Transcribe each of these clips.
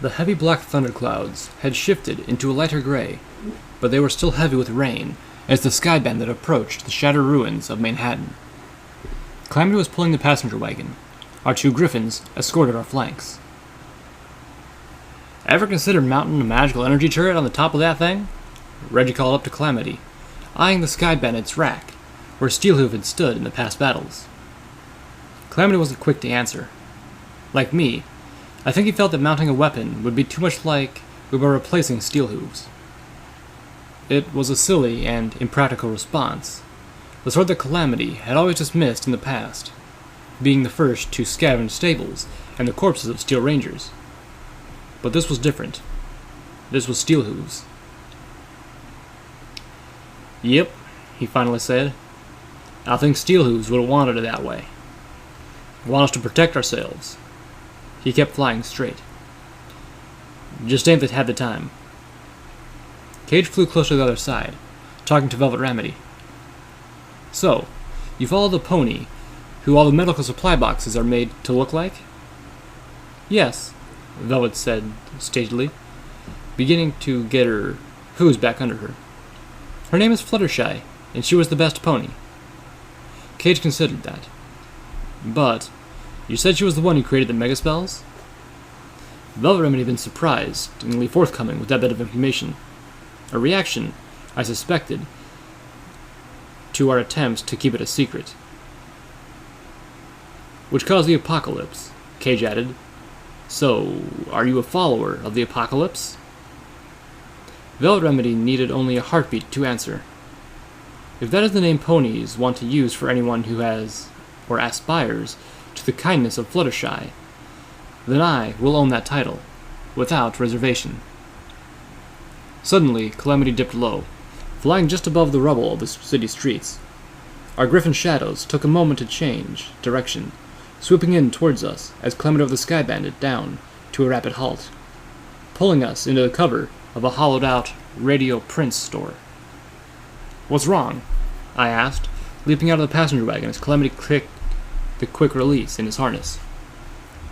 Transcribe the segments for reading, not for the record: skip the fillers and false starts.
The heavy black thunderclouds had shifted into a lighter gray, but they were still heavy with rain as the sky bandit approached the shattered ruins of Manhattan. Calamity was pulling the passenger wagon. Our two griffins escorted our flanks. "Ever considered mounting a magical energy turret on the top of that thing?" Reggie called up to Calamity, eyeing the sky bandit's rack, where Steelhoof had stood in the past battles. Calamity wasn't quick to answer. Like me, I think he felt that mounting a weapon would be too much like we were replacing Steelhooves. It was a silly and impractical response, the sort that Calamity had always dismissed in the past, being the first to scavenge stables and the corpses of Steel Rangers. But this was different. This was Steelhooves. "Yep," he finally said. "I think Steelhooves would have wanted it that way. Want us to protect ourselves." He kept flying straight. "Just ain't that had the time." Cage flew close to the other side, talking to Velvet Remedy. "So, you follow the pony, who all the medical supply boxes are made to look like?" "Yes," Velvet said stagedly, beginning to get her hooves back under her. "Her name is Fluttershy, and she was the best pony." Cage considered that. "But, you said she was the one who created the megaspells?" Velvet Remedy had been surprisingly forthcoming with that bit of information. A reaction, I suspected, to our attempts to keep it a secret. "Which caused the apocalypse," Cage added. "So, are you a follower of the apocalypse?" Velvet Remedy needed only a heartbeat to answer. "If that is the name ponies want to use for anyone who has, or aspires, to the kindness of Fluttershy, then I will own that title, without reservation." Suddenly, Calamity dipped low, flying just above the rubble of the city streets. Our griffin shadows took a moment to change direction, swooping in towards us as Calamity drove the Sky Bandit down to a rapid halt, pulling us into the cover of a hollowed-out Radio Prince store. "What's wrong?" I asked, leaping out of the passenger wagon as Calamity clicked the quick release in his harness.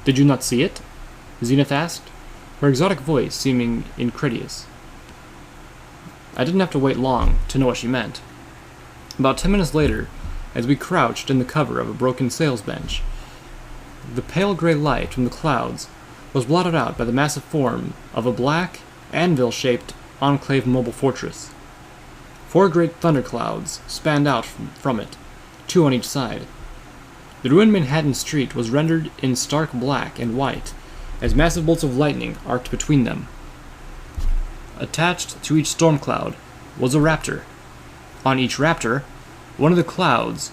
"Did you not see it?" Zenith asked, her exotic voice seeming incredulous. I didn't have to wait long to know what she meant. About 10 minutes later, as we crouched in the cover of a broken sales bench, the pale gray light from the clouds was blotted out by the massive form of a black, anvil-shaped enclave mobile fortress. 4 great thunderclouds spanned out from it, 2 on each side. The ruined Manhattan street was rendered in stark black and white, as massive bolts of lightning arced between them. Attached to each storm cloud was a raptor. On each raptor, one of the clouds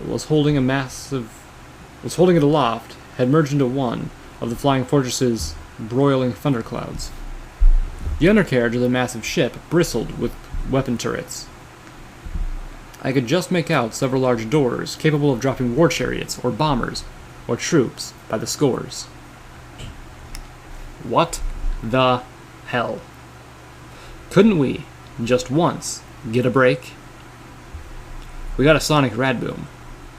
was holding it aloft, had merged into one of the flying fortress's broiling thunderclouds. The undercarriage of the massive ship bristled with weapon turrets. I could just make out several large doors capable of dropping war chariots or bombers or troops by the scores. What the hell? Couldn't we, just once, get a break? "We got a sonic radboom,"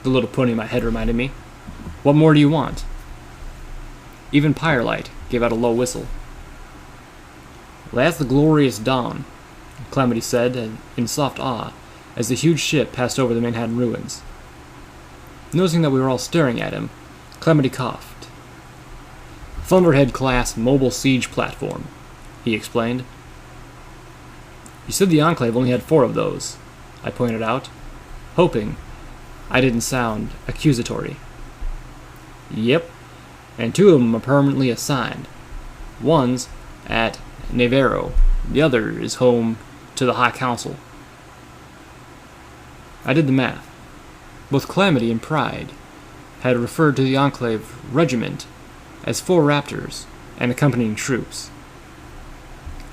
the little pony in my head reminded me. "What more do you want?" Even Firelight gave out a low whistle. "That's the glorious dawn," Calamity said in soft awe as the huge ship passed over the Manhattan ruins. Noticing that we were all staring at him, Calamity coughed. "Thunderhead-class mobile siege platform," he explained. "You said the Enclave only had 4 of those," I pointed out, hoping I didn't sound accusatory. "Yep, and 2 of them are permanently assigned. One's at Navarro, the other is home to the High Council." I did the math. Both Calamity and Pride had referred to the Enclave regiment as 4 Raptors and accompanying troops,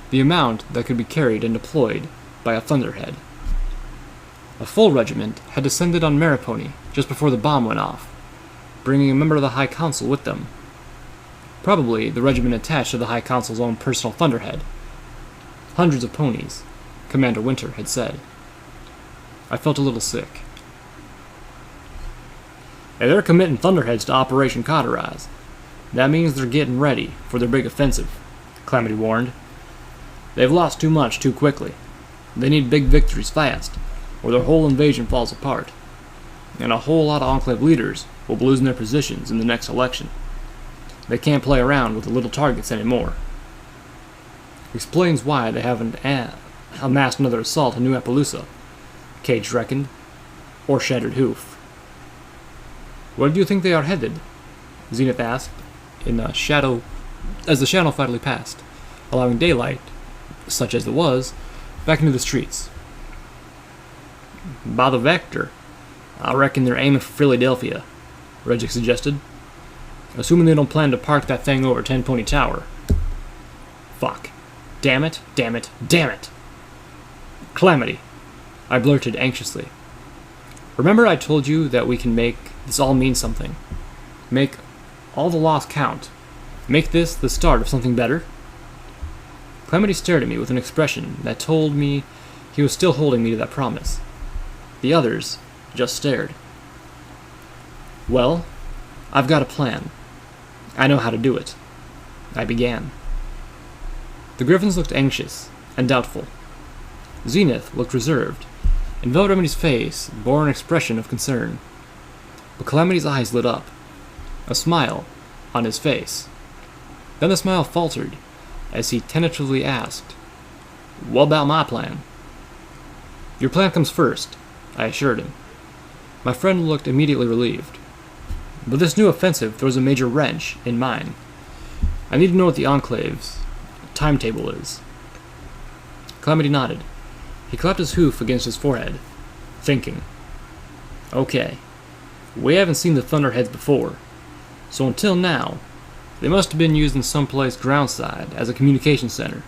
the amount that could be carried and deployed by a Thunderhead. A full regiment had descended on Maripony just before the bomb went off, bringing a member of the High Council with them. Probably the regiment attached to the High Council's own personal Thunderhead. Hundreds of ponies, Commander Winter had said. I felt a little sick. "Hey, they're committing Thunderheads to Operation Cauterize," That means they're getting ready for their big offensive, Calamity warned. They've lost too much too quickly. They need big victories fast, or their whole invasion falls apart. And a whole lot of Enclave leaders will be losing their positions in the next election. They can't play around with the little targets anymore. Explains why they haven't amassed another assault on New Appaloosa, Cage reckoned, or Shattered Hoof. Where do you think they are headed? Zenith asked, as the shadow finally passed, allowing daylight, such as it was, back into the streets. By the vector, I reckon they're aiming for Philadelphia, Regic suggested, assuming they don't plan to park that thing over 10 Pony Tower. Fuck. Damn it, damn it, damn it! Calamity, I blurted anxiously. Remember I told you that we can make this all mean something? Make all the loss count. Make this the start of something better? Calamity stared at me with an expression that told me he was still holding me to that promise. The others just stared. Well, I've got a plan. I know how to do it. I began. The Griffins looked anxious and doubtful. Zenith looked reserved, and Velvet Remedy's face bore an expression of concern. But Calamity's eyes lit up, a smile on his face. Then the smile faltered as he tentatively asked, What about my plan? Your plan comes first, I assured him. My friend looked immediately relieved. But this new offensive throws a major wrench in mine. I need to know what the Enclave's timetable is. Calamity nodded. He clapped his hoof against his forehead, thinking. Okay, we haven't seen the Thunderheads before, so until now, they must have been used in someplace groundside as a communication center.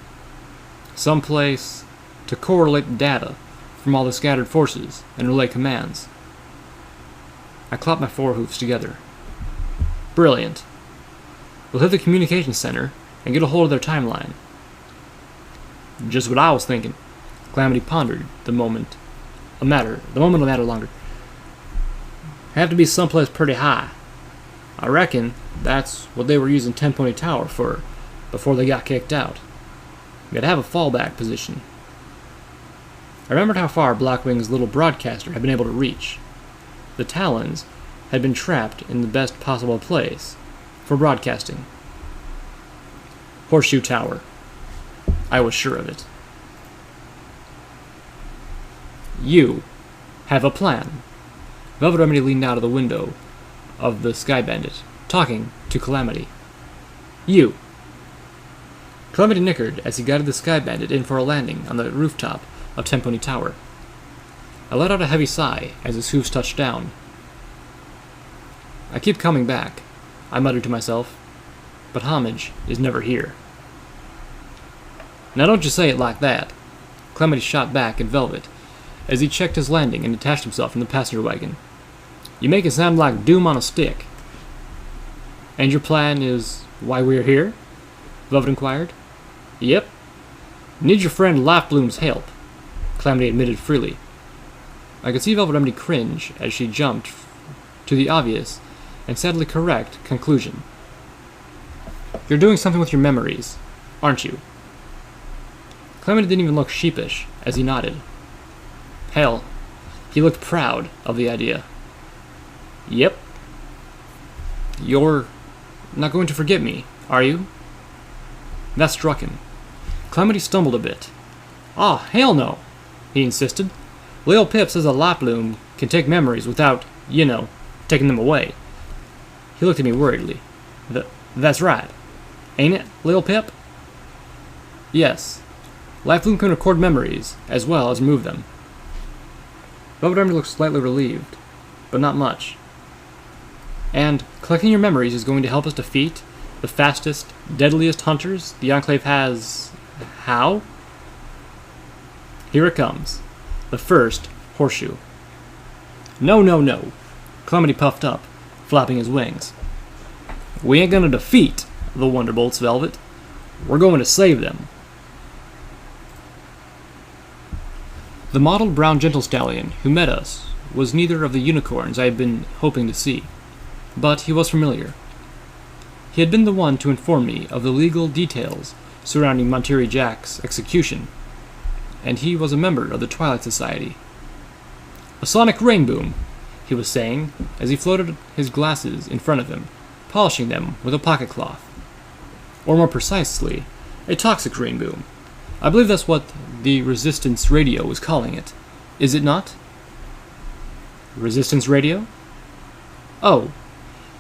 Someplace to correlate data from all the scattered forces and relay commands. I clapped my forehoofs together. Brilliant. We'll hit the communication center and get a hold of their timeline. Just what I was thinking. Calamity pondered the moment will matter longer. Have to be someplace pretty high. I reckon that's what they were using 10 Pony Tower for before they got kicked out. We gotta have a fallback position. I remembered how far Blackwing's little broadcaster had been able to reach. The Talons had been trapped in the best possible place for broadcasting. Horseshoe Tower. I was sure of it. You have a plan. Velvet Remedy leaned out of the window of the Sky Bandit, talking to Calamity. You. Calamity nickered as he guided the Sky Bandit in for a landing on the rooftop of Tempony Tower. I let out a heavy sigh as his hoofs touched down. I keep coming back, I muttered to myself, but homage is never here. Now don't you say it like that. Calamity shot back at Velvet as he checked his landing and detached himself from the passenger wagon. You make it sound like doom on a stick. And your plan is why we're here? Velvet inquired. Yep. Need your friend Lifebloom's help, Calamity admitted freely. I could see Velvet Remedy cringe as she jumped to the obvious and sadly correct conclusion. You're doing something with your memories, aren't you? Calamity didn't even look sheepish as he nodded. Hell, he looked proud of the idea. Yep. You're not going to forget me, are you? That struck him. Calamity stumbled a bit. Ah, hell no, he insisted. Lil Pip says a Lifebloom can take memories without, taking them away. He looked at me worriedly. That's right. Ain't it, Lil Pip? Yes. Lifebloom can record memories, as well as remove them. Velvet Remedy looked slightly relieved, but not much. And collecting your memories is going to help us defeat the fastest, deadliest hunters the Enclave has... How? Here it comes. The first horseshoe. No. Calamity puffed up, flapping his wings. We ain't gonna defeat the Wonderbolts, Velvet. We're going to save them. The mottled brown gentle stallion who met us was neither of the unicorns I had been hoping to see, but he was familiar. He had been the one to inform me of the legal details surrounding Monterey Jack's execution, and he was a member of the Twilight Society. "A sonic rain boom," he was saying, as he floated his glasses in front of him, polishing them with a pocket cloth. Or more precisely, a toxic rain boom. I believe that's what the Resistance Radio was calling it. Is it not? Resistance Radio? Oh.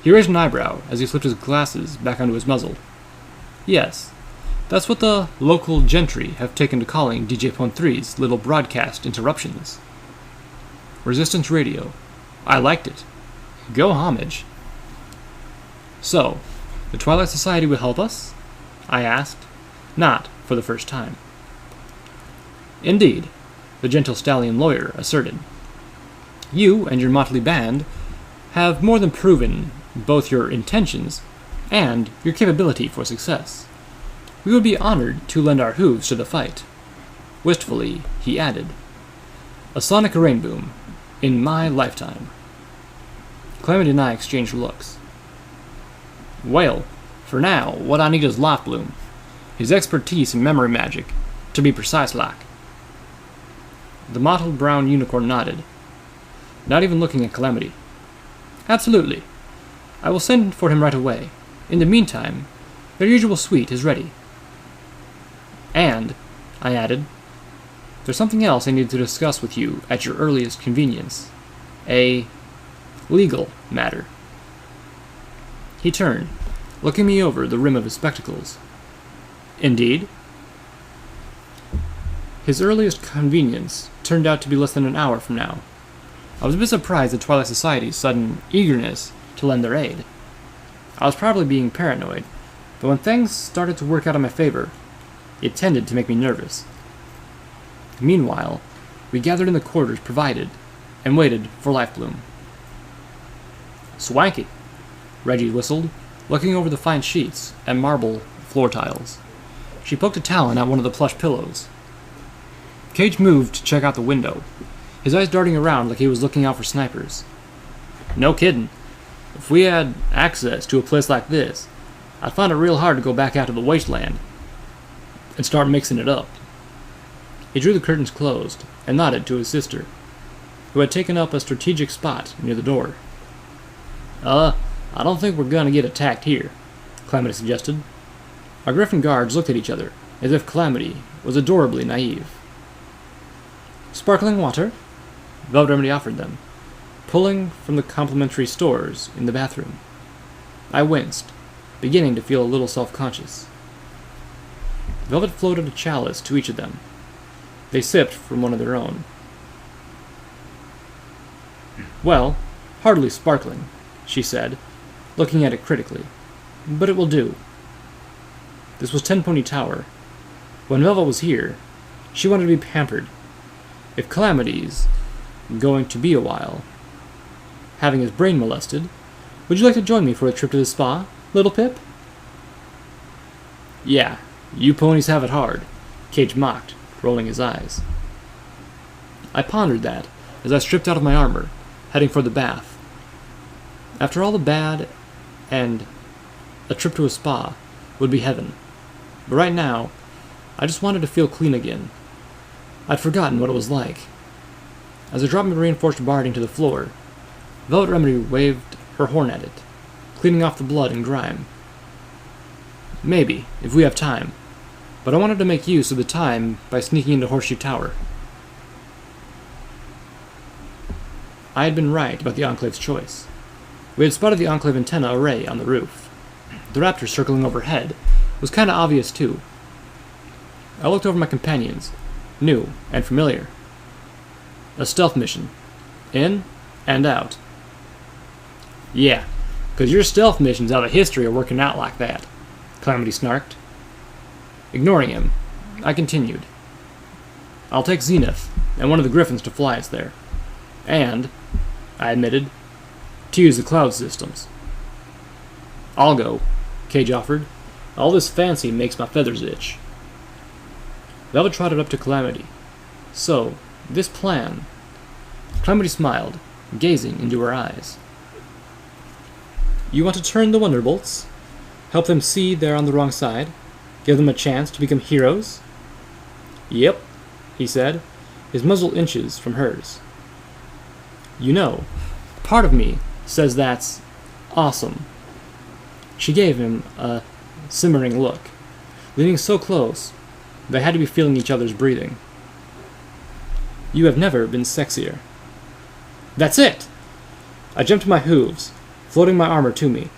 He raised an eyebrow as he slipped his glasses back onto his muzzle. Yes, that's what the local gentry have taken to calling DJ Pon-3's little broadcast interruptions. Resistance Radio. I liked it. Go homage. So, the Twilight Society will help us? I asked, not for the first time. Indeed, the gentle stallion lawyer asserted. You and your motley band have more than proven both your intentions and your capability for success. We would be honored to lend our hooves to the fight. Wistfully, he added, "A sonic rain boom in my lifetime." Calamity and I exchanged looks. Well, for now, what I need is Life Bloom. His expertise in memory magic, to be precise like. The mottled brown unicorn nodded, not even looking at Calamity. Absolutely. I will send for him right away. In the meantime, their usual suite is ready. And, I added, there's something else I need to discuss with you at your earliest convenience. A legal matter. He turned, looking me over the rim of his spectacles. Indeed? His earliest convenience turned out to be less than an hour from now. I was a bit surprised at Twilight Society's sudden eagerness to lend their aid. I was probably being paranoid, but when things started to work out in my favor, it tended to make me nervous. Meanwhile, we gathered in the quarters provided and waited for Life Bloom. Swanky, Reggie whistled, looking over the fine sheets and marble floor tiles. She poked a talon at one of the plush pillows. Cage moved to check out the window, his eyes darting around like he was looking out for snipers. No kidding. If we had access to a place like this, I'd find it real hard to go back out to the wasteland and start mixing it up. He drew the curtains closed and nodded to his sister, who had taken up a strategic spot near the door. I don't think we're gonna get attacked here, Calamity suggested. Our Griffin guards looked at each other, as if Calamity was adorably naive. Sparkling water? Velvet Remedy offered them, pulling from the complimentary stores in the bathroom. I winced, beginning to feel a little self-conscious. Velvet floated a chalice to each of them. They sipped from one of their own. Well, hardly sparkling, she said, looking at it critically. But it will do. This was Ten Pony Tower. When Velvet was here, she wanted to be pampered. If Calamity's going to be a while, having his brain molested, would you like to join me for a trip to the spa, little Pip? Yeah, you ponies have it hard, Cage mocked, rolling his eyes. I pondered that as I stripped out of my armor, heading for the bath. After all the bad, and a trip to a spa would be heaven. But right now, I just wanted to feel clean again. I'd forgotten what it was like. As I dropped my reinforced barding to the floor, Velvet Remedy waved her horn at it, cleaning off the blood and grime. Maybe, if we have time, but I wanted to make use of the time by sneaking into Horseshoe Tower. I had been right about the Enclave's choice. We had spotted the Enclave antenna array on the roof. The raptor circling overhead was kinda obvious too. I looked over my companions, new and familiar. A stealth mission. In and out. Yeah, 'cause your stealth missions out of history are working out like that, Calamity snarked. Ignoring him, I continued. I'll take Zenith and one of the Griffins to fly us there. And, I admitted, to use the cloud systems. I'll go, Cage offered. All this fancy makes my feathers itch. Velvet trotted up to Calamity. So, this plan... Calamity smiled, gazing into her eyes. You want to turn the Wonderbolts? Help them see they're on the wrong side? Give them a chance to become heroes? Yep, he said, his muzzle inches from hers. You know, part of me says that's awesome. She gave him a simmering look, leaning so close they had to be feeling each other's breathing. You have never been sexier. That's it! I jumped to my hooves, floating my armor to me.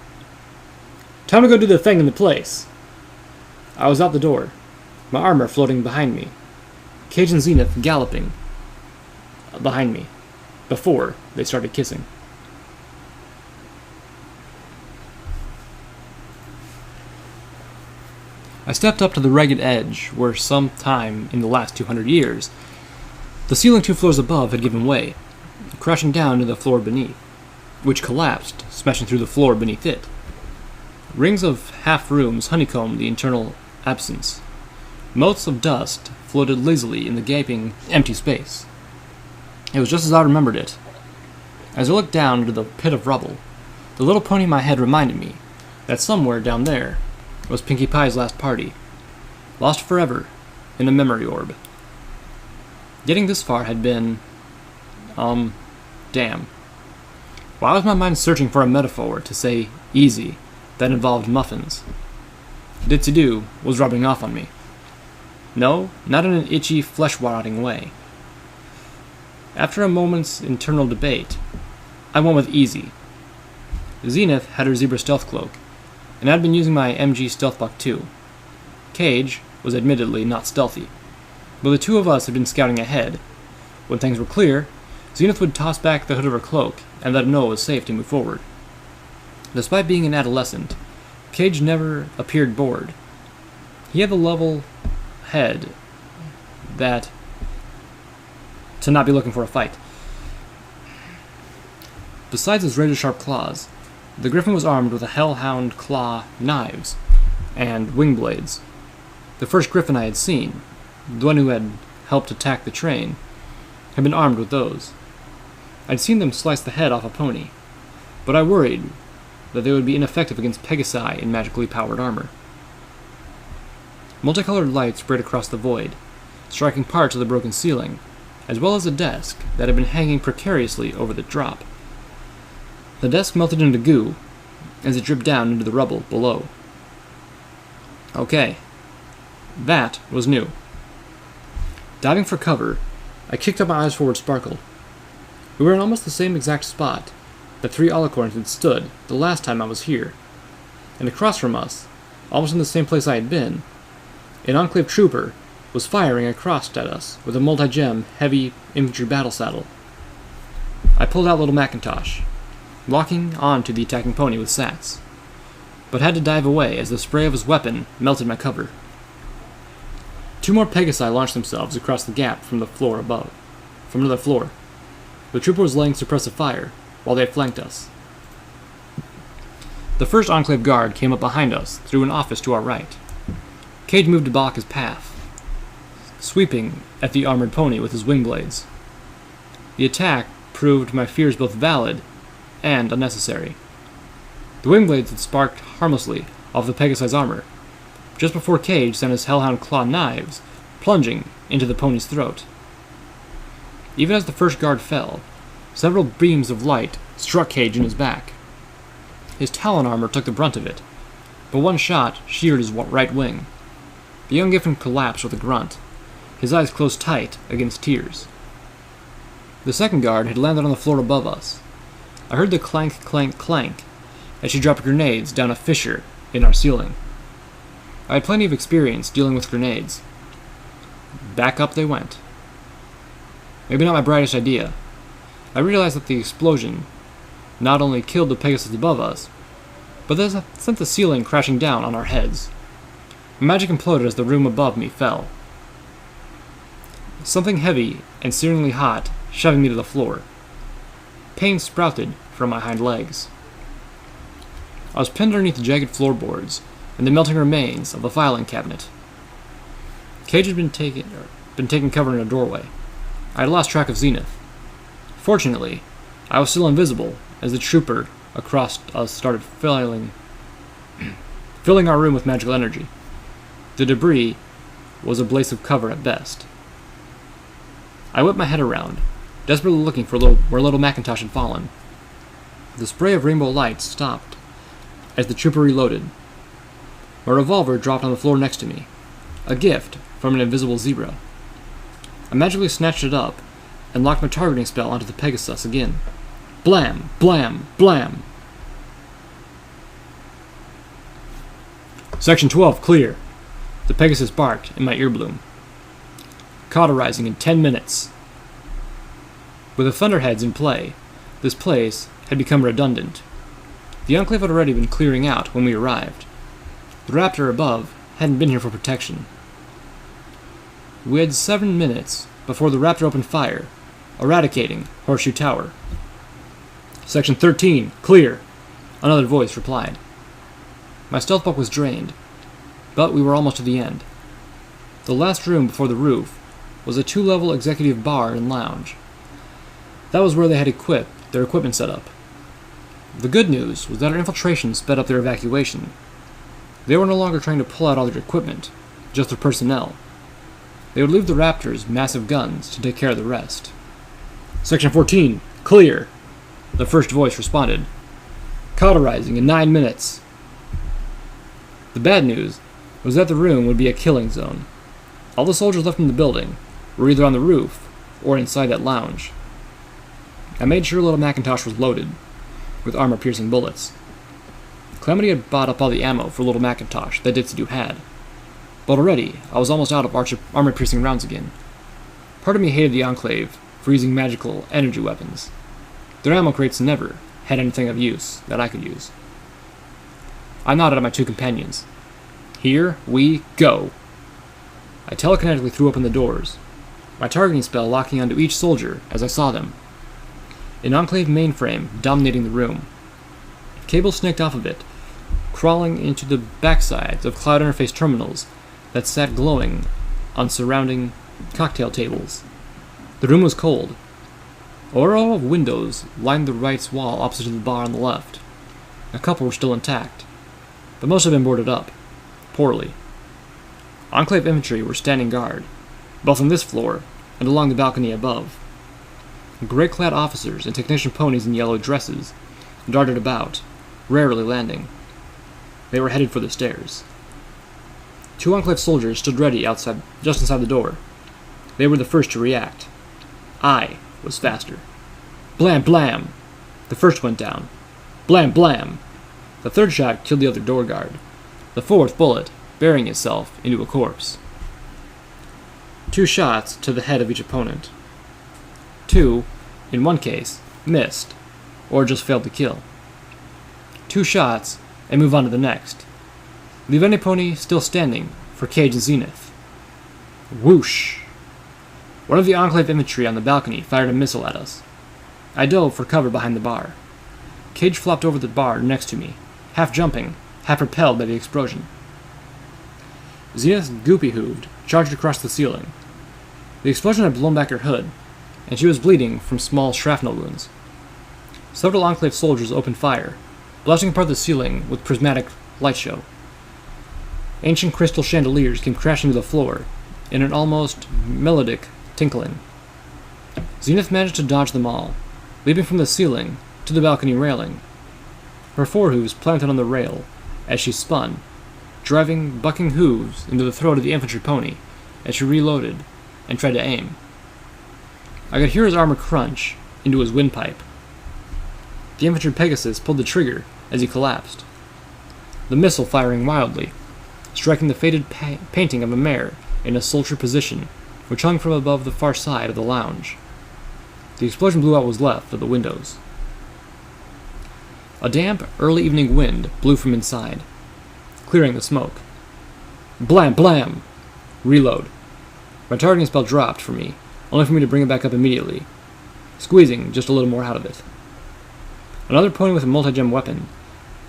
Time to go do the thing in the place. I was out the door, my armor floating behind me, Cage and Zenith galloping behind me, before they started kissing. I stepped up to the ragged edge where some time in the last 200 years, the ceiling 2 floors above had given way, crashing down to the floor beneath, which collapsed, smashing through the floor beneath it. Rings of half-rooms honeycombed the internal absence. Motes of dust floated lazily in the gaping, empty space. It was just as I remembered it. As I looked down into the pit of rubble, the little pony in my head reminded me that somewhere down there was Pinkie Pie's last party, lost forever in a memory orb. Getting this far had been... damn. Why was my mind searching for a metaphor to say easy that involved muffins? Ditsy-do was rubbing off on me. No, not in an itchy, flesh-rotting way. After a moment's internal debate, I went with easy. Zenith had her zebra stealth cloak, and I'd been using my MG stealth buck too. Cage was admittedly not stealthy, but the two of us had been scouting ahead. When things were clear, Zenith would toss back the hood of her cloak and let him know it was safe to move forward. Despite being an adolescent, Cage never appeared bored. He had the level head that to not be looking for a fight. Besides his razor-sharp claws, the griffin was armed with a hellhound claw knives and wing blades. The first griffin I had seen, the one who had helped attack the train, had been armed with those. I'd seen them slice the head off a pony, but I worried that they would be ineffective against Pegasi in magically powered armor. Multicolored light spread across the void, striking parts of the broken ceiling, as well as a desk that had been hanging precariously over the drop. The desk melted into goo as it dripped down into the rubble below. Okay, that was new. Diving for cover, I kicked up my eyes forward sparkled. We were in almost the same exact spot that 3 alicorns had stood the last time I was here, and across from us, almost in the same place I had been, an Enclave trooper was firing across at us with a multi-gem heavy infantry battle saddle. I pulled out Little Macintosh, locking on to the attacking pony with sats, but had to dive away as the spray of his weapon melted my cover. 2 more Pegasi launched themselves across the gap from the floor above. From another floor. The trooper was laying suppressive fire while they flanked us. The first Enclave guard came up behind us through an office to our right. Cage moved to block his path, sweeping at the armored pony with his wing blades. The attack proved my fears both valid and unnecessary. The wing blades had sparked harmlessly off the Pegasi's armor, just before Cage sent his hellhound claw knives plunging into the pony's throat. Even as the first guard fell, several beams of light struck Cage in his back. His talon armor took the brunt of it, but one shot sheared his right wing. The young Giffen collapsed with a grunt, his eyes closed tight against tears. The second guard had landed on the floor above us. I heard the clank, clank, clank as she dropped grenades down a fissure in our ceiling. I had plenty of experience dealing with grenades. Back up they went. Maybe not my brightest idea. I realized that the explosion not only killed the Pegasus above us, but that sent the ceiling crashing down on our heads. Magic imploded as the room above me fell. Something heavy and searingly hot shoving me to the floor. Pain sprouted from my hind legs. I was pinned underneath the jagged floorboards and the melting remains of a filing cabinet. Cage had been taking cover in a doorway. I had lost track of Zenith. Fortunately, I was still invisible as the trooper across us started filing filling our room with magical energy. The debris was a blaze of cover at best. I whipped my head around, desperately looking for where little Macintosh had fallen. The spray of rainbow light stopped as the trooper reloaded. My revolver dropped on the floor next to me, a gift from an invisible zebra. I magically snatched it up and locked my targeting spell onto the Pegasus again. Blam! Blam! Blam! Section 12, clear. The Pegasus barked in my earbloom. Cauterizing in 10 minutes. With the Thunderheads in play, this place had become redundant. The Enclave had already been clearing out when we arrived. The Raptor above hadn't been here for protection. We had 7 minutes before the Raptor opened fire, eradicating Horseshoe Tower. Section 13, clear, another voice replied. My stealth buck was drained, but we were almost to the end. The last room before the roof was a 2-level executive bar and lounge. That was where they had their equipment set up. The good news was that our infiltration sped up their evacuation. They were no longer trying to pull out all their equipment, just their personnel. They would leave the Raptors' massive guns to take care of the rest. Section 14, clear, the first voice responded. Cauterizing in 9 minutes. The bad news was that the room would be a killing zone. All the soldiers left in the building were either on the roof or inside that lounge. I made sure little Macintosh was loaded with armor-piercing bullets. Calamity had bought up all the ammo for little Macintosh that Ditsidoo had, but already I was almost out of armor-piercing rounds again. Part of me hated the Enclave for using magical energy weapons. Their ammo crates never had anything of use that I could use. I nodded at my 2 companions. Here we go. I telekinetically threw open the doors, my targeting spell locking onto each soldier as I saw them. An Enclave mainframe dominating the room. Cables snaked off of it, crawling into the backsides of cloud interface terminals that sat glowing on surrounding cocktail tables. The room was cold. A row of windows lined the right's wall opposite to the bar on the left. A couple were still intact, but most had been boarded up, poorly. Enclave infantry were standing guard, both on this floor and along the balcony above. Gray-clad officers and technician ponies in yellow dresses darted about, rarely landing. They were headed for the stairs. 2 Enclave soldiers stood ready outside, just inside the door. They were the first to react. I was faster. Blam, blam! The first went down. Blam, blam! The third shot killed the other door guard, the 4th bullet burying itself into a corpse. 2 shots to the head of each opponent. 2, in one case, missed, or just failed to kill. 2 shots, and move on to the next. Leave any pony still standing for Cage and Zenith. Whoosh! One of the Enclave infantry on the balcony fired a missile at us. I dove for cover behind the bar. Cage flopped over the bar next to me, half jumping, half propelled by the explosion. Zenith goopy-hooved, charged across the ceiling. The explosion had blown back her hood, and she was bleeding from small shrapnel wounds. Several Enclave soldiers opened fire, blasting apart the ceiling with prismatic light show. Ancient crystal chandeliers came crashing to the floor in an almost melodic tinkling. Zenith managed to dodge them all, leaping from the ceiling to the balcony railing. Her forehooves planted on the rail as she spun, driving bucking hooves into the throat of the infantry pony as she reloaded and tried to aim. I could hear his armor crunch into his windpipe. The infantry Pegasus pulled the trigger as he collapsed, the missile firing wildly, striking the faded painting of a mare in a sultry position which hung from above the far side of the lounge. The explosion blew out what was left of the windows. A damp, early evening wind blew from inside, clearing the smoke. Blam, blam! Reload. My targeting spell dropped for me, only for me to bring it back up immediately, squeezing just a little more out of it. Another pony with a multi-gem weapon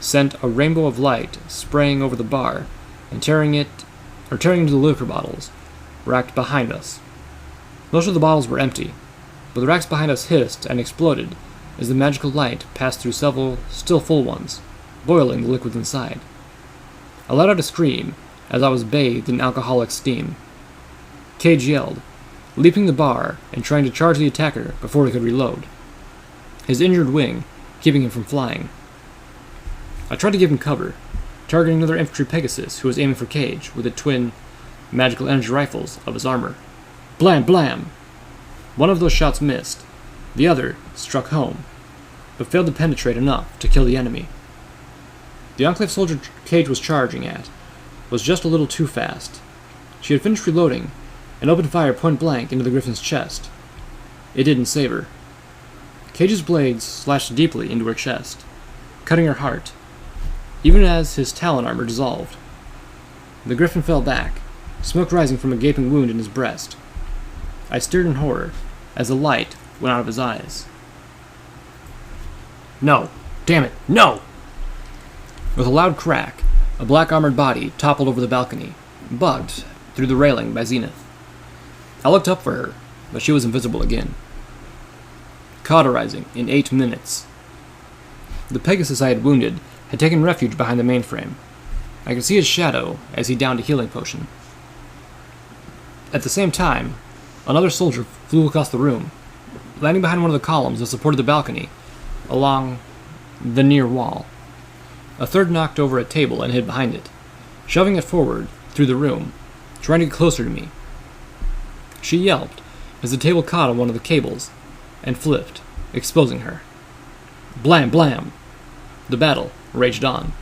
sent a rainbow of light spraying over the bar and tearing into the liquor bottles racked behind us. Most of the bottles were empty, but the racks behind us hissed and exploded as the magical light passed through several still full ones, boiling the liquid inside. I let out a scream as I was bathed in alcoholic steam. Cage yelled, leaping the bar and trying to charge the attacker before he could reload, his injured wing keeping him from flying. I tried to give him cover, targeting another infantry Pegasus who was aiming for Cage with the twin magical energy rifles of his armor. Blam, blam! One of those shots missed. The other struck home, but failed to penetrate enough to kill the enemy. The Enclave soldier Cage was charging at was just a little too fast. She had finished reloading and opened fire point blank into the Griffin's chest. It didn't save her. Cage's blades slashed deeply into her chest, cutting her heart, even as his talon armor dissolved. The Griffin fell back, smoke rising from a gaping wound in his breast. I stared in horror as the light went out of his eyes. No! Damn it! No! With a loud crack, a black-armored body toppled over the balcony, bugged through the railing by Zenith. I looked up for her, but she was invisible again. Cauterizing in 8 minutes. The Pegasus I had wounded had taken refuge behind the mainframe. I could see his shadow as he downed a healing potion. At the same time, another soldier flew across the room, landing behind one of the columns that supported the balcony, along the near wall. A third knocked over a table and hid behind it, shoving it forward through the room, trying to get closer to me. She yelped as the table caught on one of the cables and flipped, exposing her. Blam, blam! The battle raged on.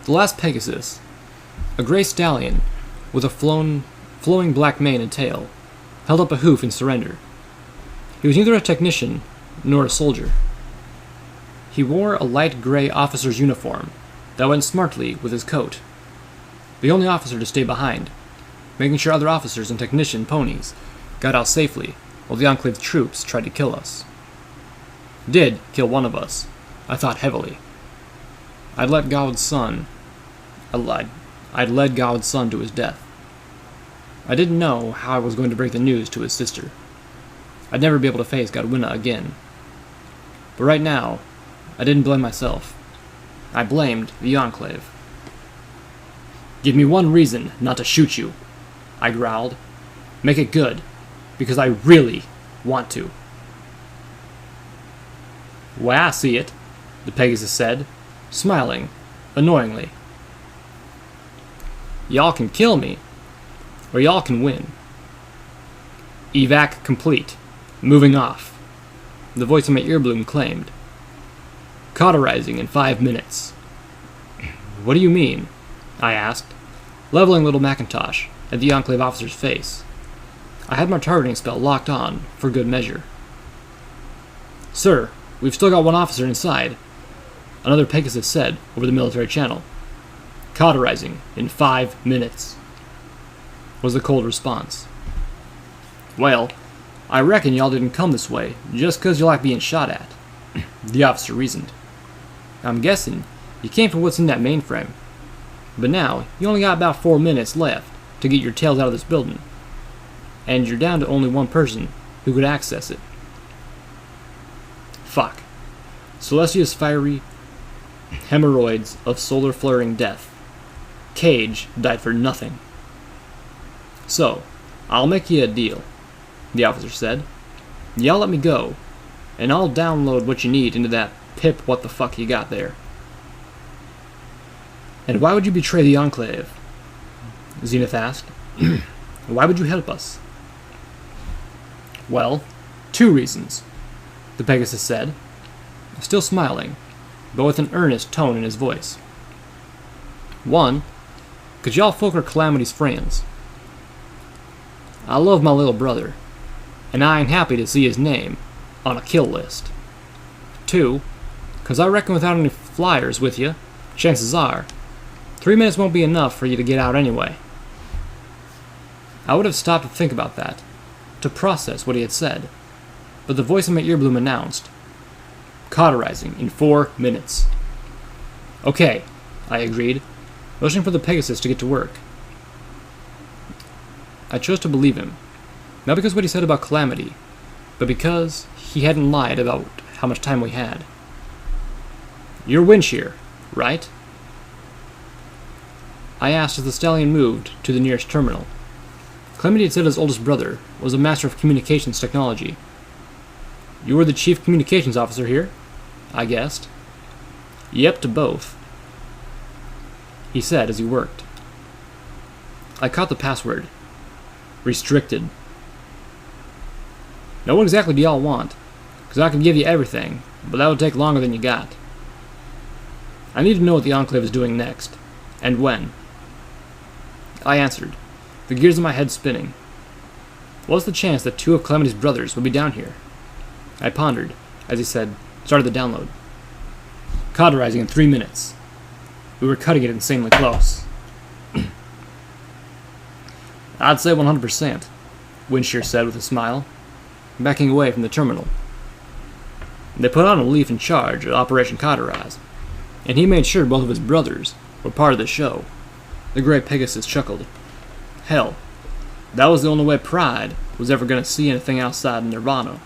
The last Pegasus, a gray stallion with a flowing black mane and tail, held up a hoof in surrender. He was neither a technician nor a soldier. He wore a light gray officer's uniform that went smartly with his coat, the only officer to stay behind, making sure other officers and technician ponies got out safely while the Enclave troops tried to kill us. Did kill one of us, I thought heavily. I'd led God's son to his death. I didn't know how I was going to break the news to his sister. I'd never be able to face Godwinna again. But right now, I didn't blame myself. I blamed the Enclave. Give me one reason not to shoot you, I growled. Make it good, because I really want to. Why, I see it, the Pegasus said, smiling, annoyingly. Y'all can kill me, or y'all can win. Evac complete. Moving off, the voice in my earbloom claimed. Cauterizing in 5 minutes. What do you mean? I asked, leveling little Macintosh at the Enclave officer's face. I had my targeting spell locked on for good measure. Sir, we've still got one officer inside, another Pegasus said over the military channel. Cauterizing in 5 minutes, was the cold response. Well, I reckon y'all didn't come this way just 'cause you like being shot at, the officer reasoned. I'm guessing you came from what's in that mainframe, but now you only got about 4 minutes left to get your tails out of this building, and you're down to only one person who could access it. Fuck. Celestia's fiery hemorrhoids of solar flaring death. Cage died for nothing. So, I'll make you a deal, the officer said. Y'all let me go, and I'll download what you need into that pip what the fuck you got there. And why would you betray the Enclave? Zenith asked. Why would you help us? Well, 2 reasons, the Pegasus said, still smiling, but with an earnest tone in his voice. 1, 'cause y'all folk are Calamity's friends. I love my little brother, and I ain't happy to see his name on a kill list. 2, 'cause I reckon without any flyers with you, chances are 3 minutes won't be enough for you to get out anyway. I would have stopped to think about that, to process what he had said, but the voice in my earbloom announced, Cauterizing in 4 minutes. Okay, I agreed, motioning for the Pegasus to get to work. I chose to believe him, not because of what he said about Calamity, but because he hadn't lied about how much time we had. You're Windshear, right? I asked as the stallion moved to the nearest terminal. Calamity had said his oldest brother was a master of communications technology. You were the chief communications officer here? I guessed. Yep, to both, he said as he worked. I caught the password. Restricted. Now what exactly do y'all want? Because I could give you everything, but that would take longer than you got. I need to know what the Enclave is doing next, and when. I answered, the gears in my head spinning. What's the chance that 2 of Calamity's brothers would be down here? I pondered, as he said, started the download. Cauterizing in 3 minutes. We were cutting it insanely close. I'd say 100%, Windshear said with a smile, backing away from the terminal. They put on a Leaf in charge of Operation Cauterize, and he made sure both of his brothers were part of the show. The Grey Pegasus chuckled. Hell, that was the only way Pride was ever going to see anything outside Nirvana.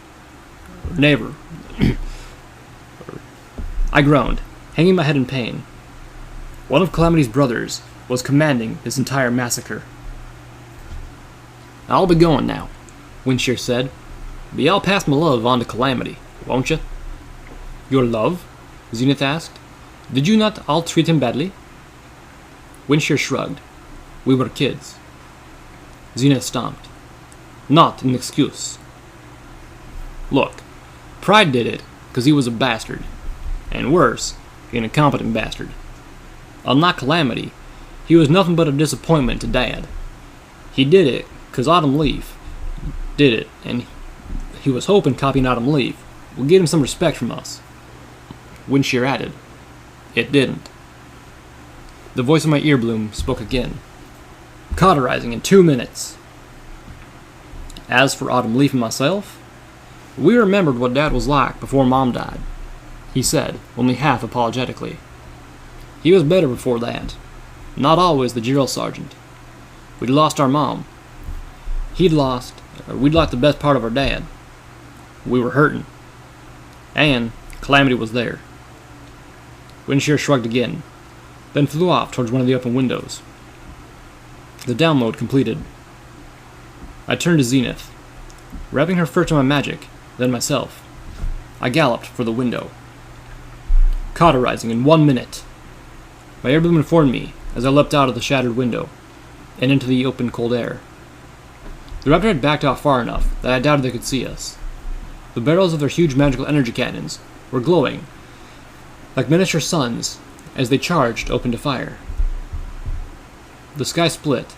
Or Neighbor. I groaned, hanging my head in pain. One of Calamity's brothers was commanding this entire massacre. I'll be going now, Windshear said. But y'all pass my love on to Calamity, won't you? Your love? Zenith asked. Did you not all treat him badly? Windshear shrugged. We were kids. Zenith stomped. Not an excuse. Look, Pride did it because he was a bastard. And worse, an incompetent bastard. Unlike Calamity, he was nothing but a disappointment to Dad. He did it because Autumn Leaf did it, and he was hoping copying Autumn Leaf would get him some respect from us. Windshear added, it didn't. The voice of my earbloom spoke again. Cauterizing in 2 minutes. As for Autumn Leaf and myself, we remembered what Dad was like before Mom died, he said, only half apologetically. He was better before that. Not always the drill sergeant. We'd lost our mom. We'd lost the best part of our dad. We were hurting. And Calamity was there. Windshear shrugged again, then flew off towards one of the open windows. The download completed. I turned to Zenith, wrapping her first in my magic, then myself. I galloped for the window. Cauterizing in 1 minute. My airbloom informed me as I leapt out of the shattered window and into the open cold air. The Raptor had backed off far enough that I doubted they could see us. The barrels of their huge magical energy cannons were glowing like miniature suns as they charged open to fire. The sky split,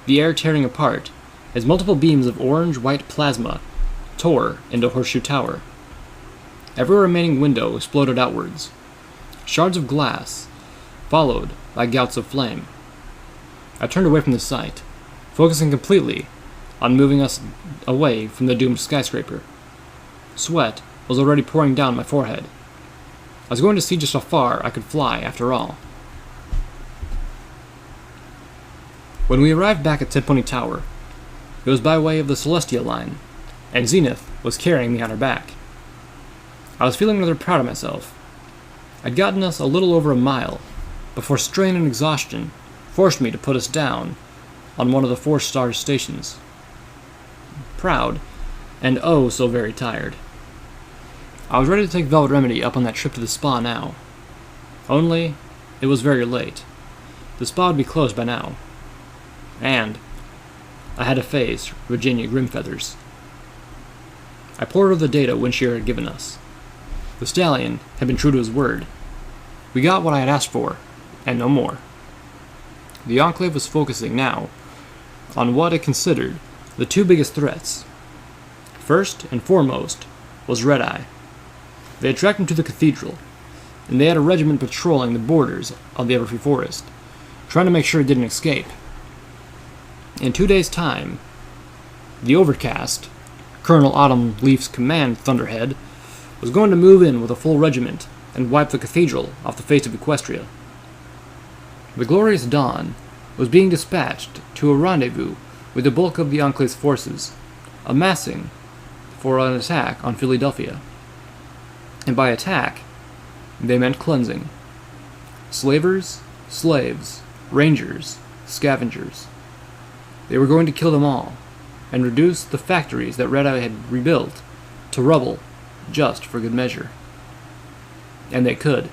the air tearing apart as multiple beams of orange-white plasma tore into Horseshoe Tower. Every remaining window exploded outwards. Shards of glass, followed by gouts of flame. I turned away from the sight, focusing completely on moving us away from the doomed skyscraper. Sweat was already pouring down my forehead. I was going to see just how far I could fly, after all. When we arrived back at Tenpenny Tower, it was by way of the Celestia line, and Zenith was carrying me on her back. I was feeling rather proud of myself. I'd gotten us a little over a mile before strain and exhaustion forced me to put us down on one of the 4-star stations. Proud, and oh so very tired. I was ready to take Velvet Remedy up on that trip to the spa now. Only, it was very late. The spa would be closed by now. And I had to face Virginia Grimfeathers. I poured over the data Windshear had given us. The stallion had been true to his word. We got what I had asked for, and no more. The Enclave was focusing now on what it considered the 2 biggest threats. First and foremost was Red Eye. They had tracked him to the cathedral, and they had a regiment patrolling the borders of the Everfree Forest, trying to make sure it didn't escape. In 2 days' time, the Overcast, Colonel Autumn Leaf's command thunderhead, was going to move in with a full regiment and wipe the cathedral off the face of Equestria. The Glorious Dawn was being dispatched to a rendezvous with the bulk of the Enclave's forces, amassing for an attack on Philadelphia. And by attack, they meant cleansing. Slavers, slaves, rangers, scavengers. They were going to kill them all, and reduce the factories that Red-Eye had rebuilt to rubble, just for good measure. And they could.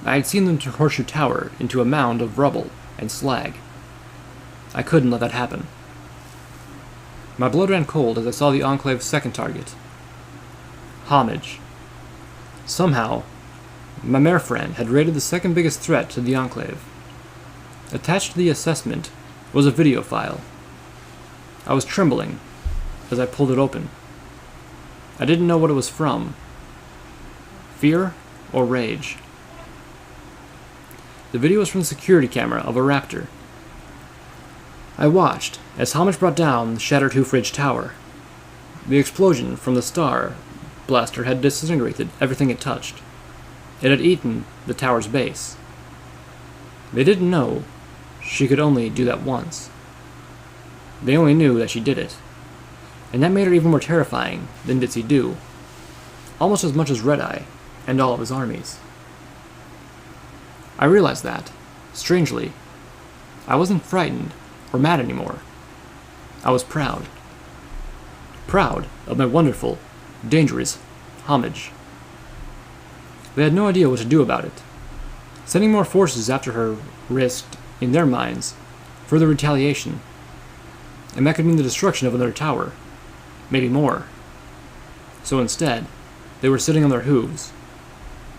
I had seen them turn Horseshoe Tower into a mound of rubble and slag. I couldn't let that happen. My blood ran cold as I saw the Enclave's second target. Homage. Somehow, my mare friend had rated the second biggest threat to the Enclave. Attached to the assessment was a video file. I was trembling as I pulled it open. I didn't know what it was from. Fear or rage? The video was from the security camera of a raptor. I watched as Homage brought down the shattered Hoofridge Tower. The explosion from the Star Blaster had disintegrated everything it touched. It had eaten the tower's base. They didn't know she could only do that once. They only knew that she did it. And that made her even more terrifying than Ditsy Do. Almost as much as Red-Eye and all of his armies. I realized that, strangely, I wasn't frightened or mad anymore. I was proud. Proud of my wonderful, dangerous Homage. They had no idea what to do about it. Sending more forces after her risked, in their minds, further retaliation. And that could mean the destruction of another tower. Maybe more. So instead, they were sitting on their hooves.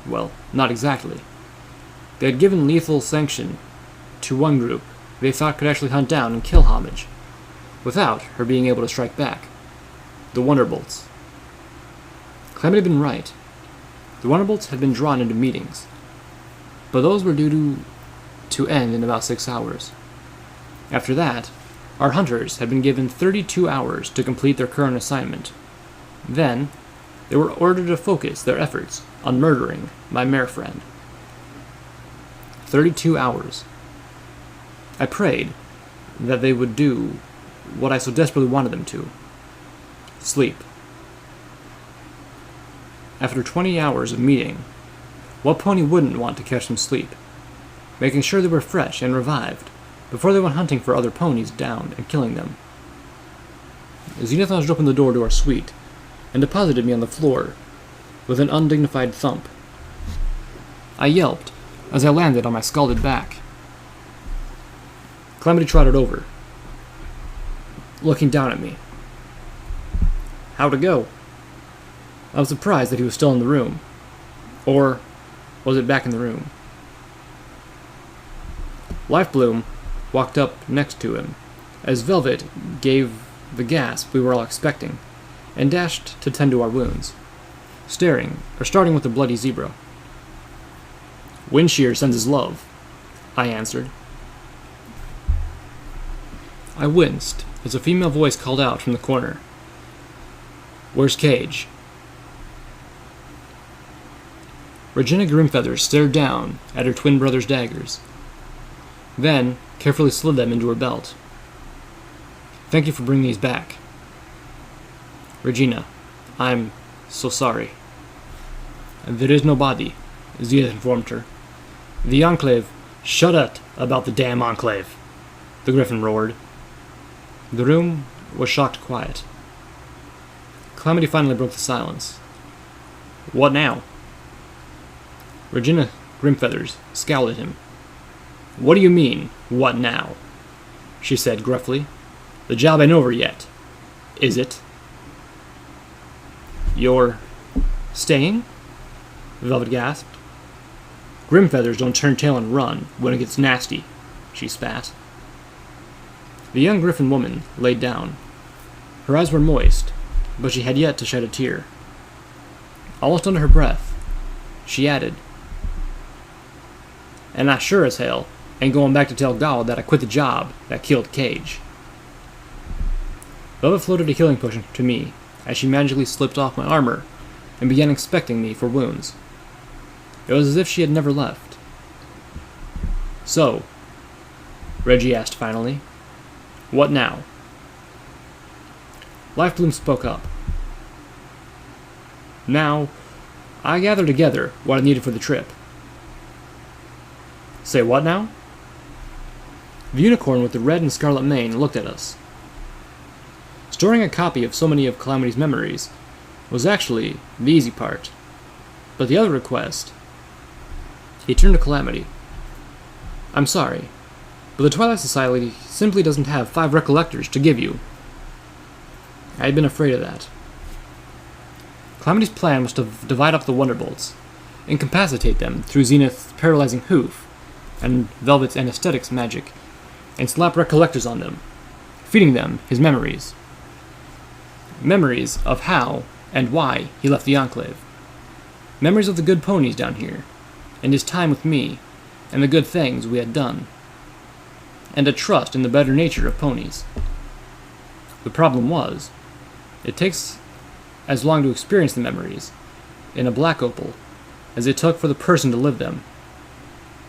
Well, not exactly. They had given lethal sanction to one group they thought could actually hunt down and kill Homage, without her being able to strike back. The Wonderbolts. Clement had been right. The Wonderbolts had been drawn into meetings, but those were due to end in about 6 hours. After that, our hunters had been given 32 hours to complete their current assignment. Then, they were ordered to focus their efforts on murdering my mare friend. 32 hours. I prayed that they would do what I so desperately wanted them to. Sleep. After 20 hours of meeting, what pony wouldn't want to catch some sleep, making sure they were fresh and revived before they went hunting for other ponies down and killing them? Zenith nudged open the door to our suite and deposited me on the floor with an undignified thump. I yelped as I landed on my scalded back. Calamity trotted over, looking down at me. How'd it go? I was surprised that he was still in the room. Or was it back in the room? Lifebloom walked up next to him, as Velvet gave the gasp we were all expecting, and dashed to tend to our wounds, starting with the bloody zebra. Windshear sends his love, I answered. I winced as a female voice called out from the corner. Where's Cage? Regina Grimfeather stared down at her twin brother's daggers, then carefully slid them into her belt. Thank you for bringing these back. Regina, I'm so sorry. There is no body, Zenith informed her. The Enclave. Shut up about the damn Enclave, the Griffin roared. The room was shocked quiet. Calamity finally broke the silence. What now? Regina Grimfeathers scowled at him. What do you mean, what now? She said gruffly. The job ain't over yet. Is it? You're staying? Velvet gasped. Grimfeathers don't turn tail and run when it gets nasty, she spat. The young Griffin woman laid down. Her eyes were moist, but she had yet to shed a tear. Almost under her breath, she added, And I sure as hell ain't going back to tell God that I quit the job that killed Cage. Velvet floated a healing potion to me as she magically slipped off my armor and began inspecting me for wounds. It was as if she had never left. So, Reggie asked finally, what now? Lifebloom spoke up. Now, I gathered together what I needed for the trip. Say what now? The unicorn with the red and scarlet mane looked at us. Storing a copy of so many of Calamity's memories was actually the easy part, but the other request... He turned to Calamity. I'm sorry, but the Twilight Society simply doesn't have 5 recollectors to give you. I had been afraid of that. Calamity's plan was to divide up the Wonderbolts, incapacitate them through Zenith's paralyzing hoof and Velvet's anesthetics magic, and slap recollectors on them, feeding them his memories. Memories of how and why he left the Enclave. Memories of the good ponies down here, and his time with me, and the good things we had done, and a trust in the better nature of ponies. The problem was, it takes as long to experience the memories in a black opal as it took for the person to live them,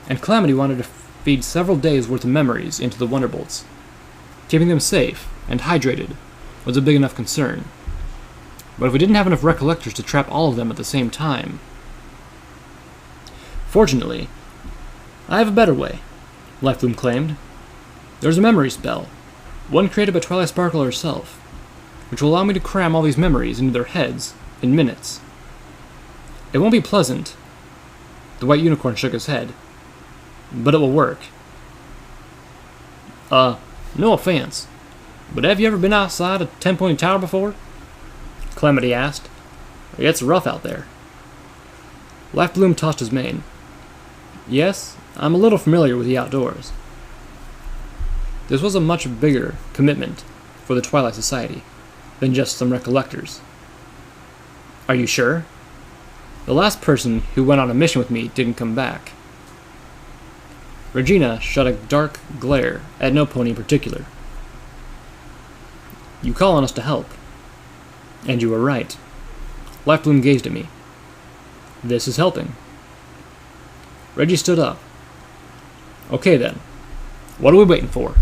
and Calamity wanted to feed several days' worth of memories into the Wonderbolts. Keeping them safe and hydrated was a big enough concern, but if we didn't have enough recollectors to trap all of them at the same time... Fortunately, I have a better way, Lifebloom claimed. There's a memory spell, one created by Twilight Sparkle herself, which will allow me to cram all these memories into their heads in minutes. It won't be pleasant. The white unicorn shook his head. But it will work. No offense, but have you ever been outside a 10-point tower before? Calamity asked. It's rough out there. Lifebloom tossed his mane. Yes, I'm a little familiar with the outdoors. This was a much bigger commitment for the Twilight Society than just some recollectors. Are you sure? The last person who went on a mission with me didn't come back. Regina shot a dark glare at no pony in particular. You call on us to help. And you were right. Lifebloom gazed at me. This is helping. Reggie stood up. Okay then. What are we waiting for?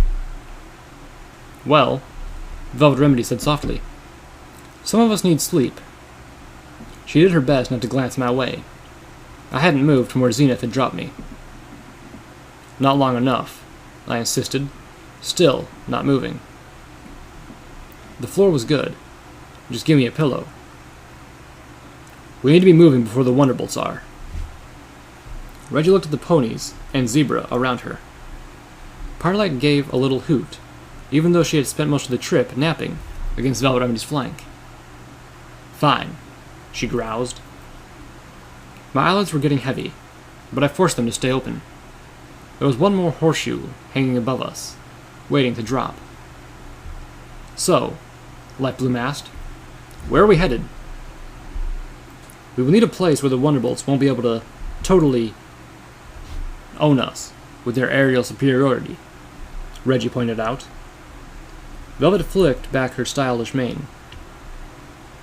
Well, Velvet Remedy said softly, some of us need sleep. She did her best not to glance my way. I hadn't moved from where Zenith had dropped me. Not long enough, I insisted, still not moving. The floor was good. Just give me a pillow. We need to be moving before the Wonderbolts are. Reggie looked at the ponies and zebra around her. Parlight gave a little hoot, even though she had spent most of the trip napping against Velvet Remedy's flank. Fine, she groused. My eyelids were getting heavy, but I forced them to stay open. There was one more horseshoe hanging above us, waiting to drop. So, Lifebloom asked, where are we headed? We will need a place where the Wonderbolts won't be able to totally own us with their aerial superiority, Reggie pointed out. Velvet flicked back her stylish mane.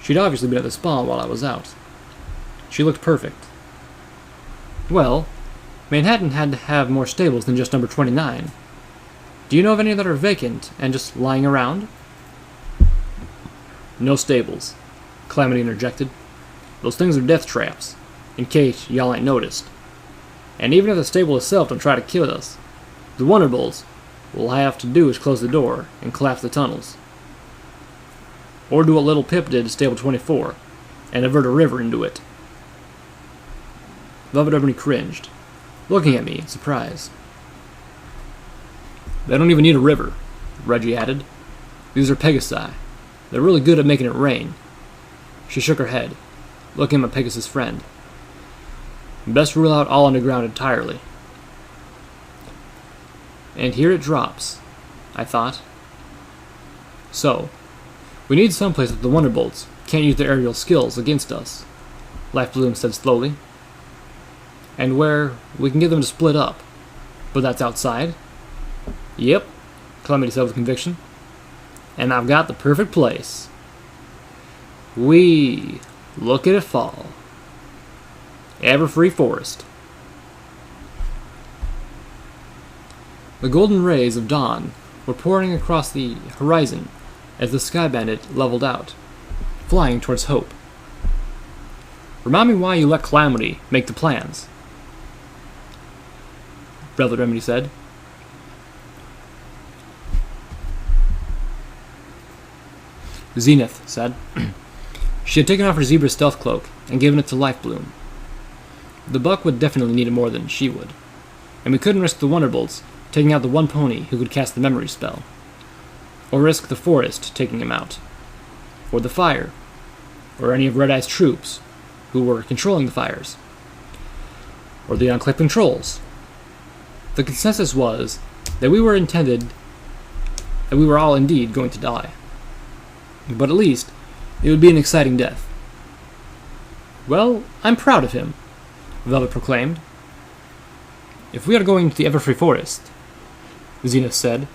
She'd obviously been at the spa while I was out. She looked perfect. Well, Manhattan had to have more stables than just number 29. Do you know of any that are vacant and just lying around? No stables, Calamity interjected. Those things are death traps, in case y'all ain't noticed. And even if the stable itself don't try to kill us, the Wonderbolts will have to do is close the door and collapse the tunnels. Or do what little Pip did to Stable 24, and avert a river into it. Velvet Ebony cringed, looking at me in surprise. They don't even need a river, Reggie added. These are Pegasi. They're really good at making it rain. She shook her head, looking at my Pegasus friend. Best rule out all underground entirely. And here it drops, I thought. So, we need someplace that the Wonderbolts can't use their aerial skills against us, Lifebloom said slowly. And where we can get them to split up. But that's outside? Yep, Calamity said with conviction. And I've got the perfect place. Look at it fall. Everfree Forest. The golden rays of dawn were pouring across the horizon as the Sky Bandit leveled out, flying towards Hope. Remind me why you let Calamity make the plans, Velvet Remedy said. Zenith said. She had taken off her zebra stealth cloak and given it to Life Bloom. The buck would definitely need it more than she would, and we couldn't risk the Wonderbolts taking out the one pony who could cast the memory spell, or risk the forest taking him out, or the fire, or any of Red Eye's troops who were controlling the fires, or the unclipping trolls. The consensus was that we were all indeed going to die. But at least it would be an exciting death. Well, I'm proud of him, Velvet proclaimed. If we are going to the Everfree Forest, Zenith said,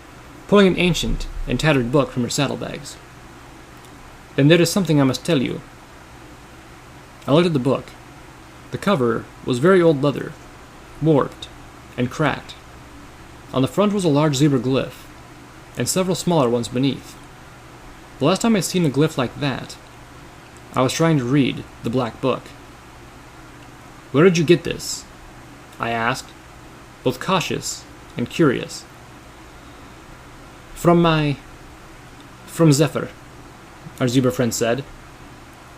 pulling an ancient and tattered book from her saddlebags, then there is something I must tell you. I looked at the book. The cover was very old leather, warped and cracked. On the front was a large zebra glyph, and several smaller ones beneath. The last time I'd seen a glyph like that, I was trying to read the black book. Where did you get this? I asked, both cautious and curious. From Zephyr, our zebra friend said.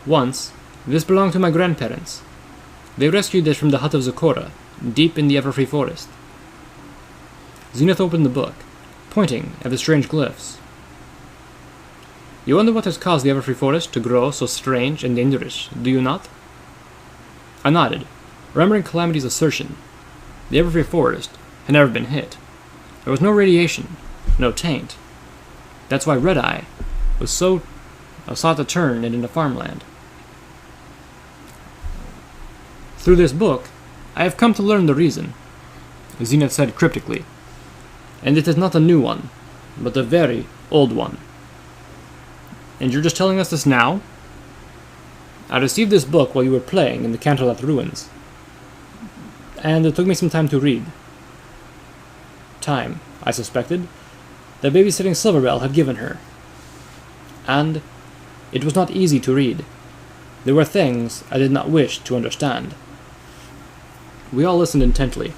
Once, this belonged to my grandparents. They rescued it from the hut of Zecora, deep in the Everfree Forest. Zenith opened the book, pointing at the strange glyphs. You wonder what has caused the Everfree Forest to grow so strange and dangerous, do you not? I nodded, remembering Calamity's assertion. The Everfree Forest had never been hit. There was no radiation, no taint. That's why Red Eye was so sought to turn it into farmland. Through this book, I have come to learn the reason, Zenith said cryptically. And it is not a new one, but a very old one. And you're just telling us this now? I received this book while you were playing in the Canterlot ruins, and it took me some time to read. Time, I suspected, that babysitting Silverbell had given her. And it was not easy to read. There were things I did not wish to understand. We all listened intently.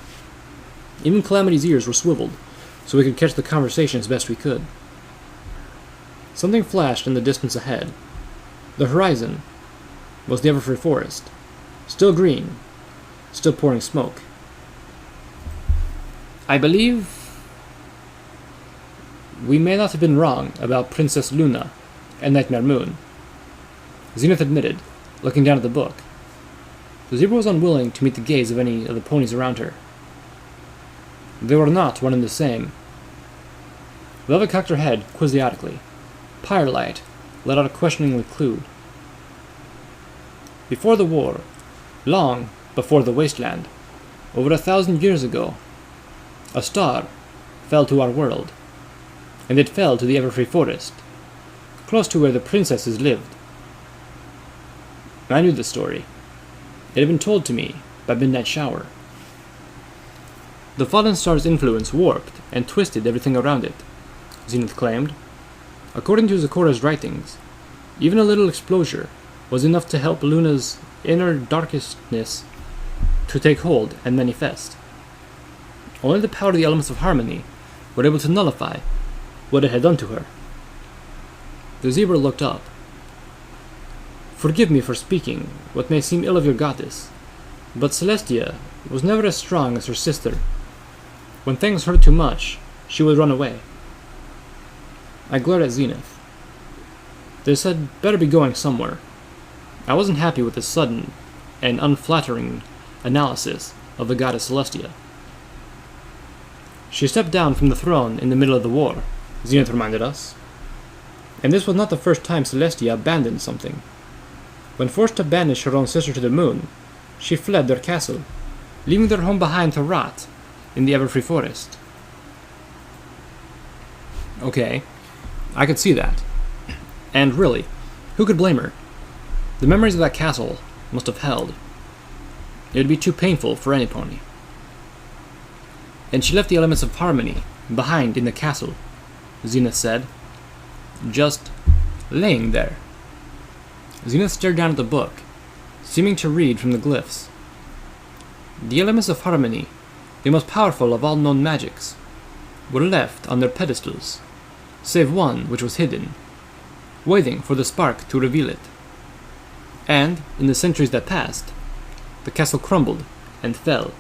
Even Calamity's ears were swiveled, so we could catch the conversation as best we could. Something flashed in the distance ahead. The horizon was the Everfree Forest, still green, still pouring smoke. I believe we may not have been wrong about Princess Luna and Nightmare Moon, Zenith admitted, looking down at the book. The zebra was unwilling to meet the gaze of any of the ponies around her. They were not one and the same. Velvet cocked her head quixotically. Firelight let out a questioning clue. Before the war, long before the wasteland, over 1,000 years ago, a star fell to our world, and it fell to the Everfree Forest, close to where the princesses lived. I knew the story. It had been told to me by Midnight Shower. The fallen star's influence warped and twisted everything around it, Zenith claimed. According to Zecora's writings, even a little exposure was enough to help Luna's inner darkness to take hold and manifest. Only the power of the elements of harmony were able to nullify what it had done to her. The zebra looked up. Forgive me for speaking what may seem ill of your goddess, but Celestia was never as strong as her sister. When things hurt too much, she would run away. I glared at Zenith. This had better be going somewhere. I wasn't happy with this sudden and unflattering analysis of the goddess Celestia. She stepped down from the throne in the middle of the war, Zenith reminded us. And this was not the first time Celestia abandoned something. When forced to banish her own sister to the moon, she fled their castle, leaving their home behind to rot in the Everfree Forest. Okay, I could see that. And really, who could blame her? The memories of that castle must have held. It would be too painful for any pony. And she left the elements of harmony behind in the castle, Zenith said. Just laying there. Zenith stared down at the book, seeming to read from the glyphs. The elements of harmony, the most powerful of all known magics, were left on their pedestals, save one which was hidden. waiting for the spark to reveal it. And, in the centuries that passed, the castle crumbled and fell.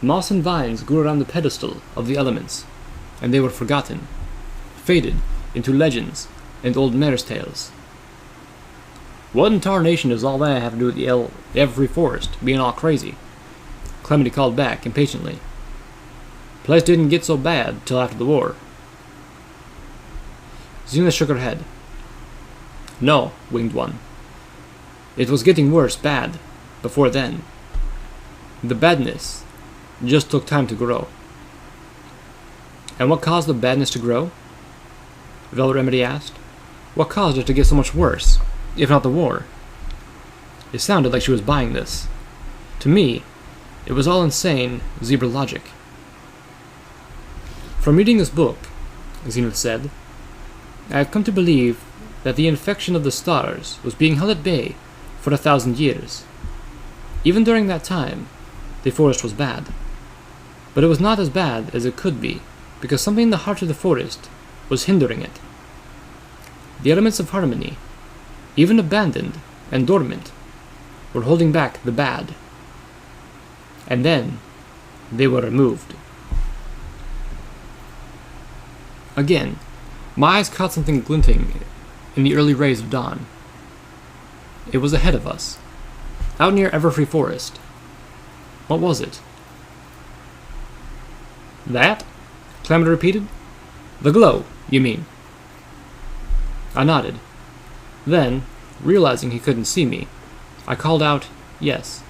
Moss and vines grew around the pedestal of the elements, and they were forgotten, faded into legends and old mare's tales. What in tarnation does all that have to do with the every forest being all crazy? Clemity called back impatiently. Place didn't get so bad till after the war. Xena shook her head. No, Winged One. It was getting worse bad before then. The badness just took time to grow. And what caused the badness to grow? Velvet Remedy asked. What caused it to get so much worse, if not the war? It sounded like she was buying this. To me, it was all insane zebra logic. From reading this book, Zenith said, I have come to believe that the infection of the stars was being held at bay for 1,000 years. Even during that time, the forest was bad. But it was not as bad as it could be, because something in the heart of the forest was hindering it. The elements of harmony, even abandoned and dormant, were holding back the bad. And then, they were removed. Again, my eyes caught something glinting in the early rays of dawn. It was ahead of us, out near Everfree Forest. What was it? That? Clement repeated. The glow, you mean? I nodded. Then, realizing he couldn't see me, I called out, yes.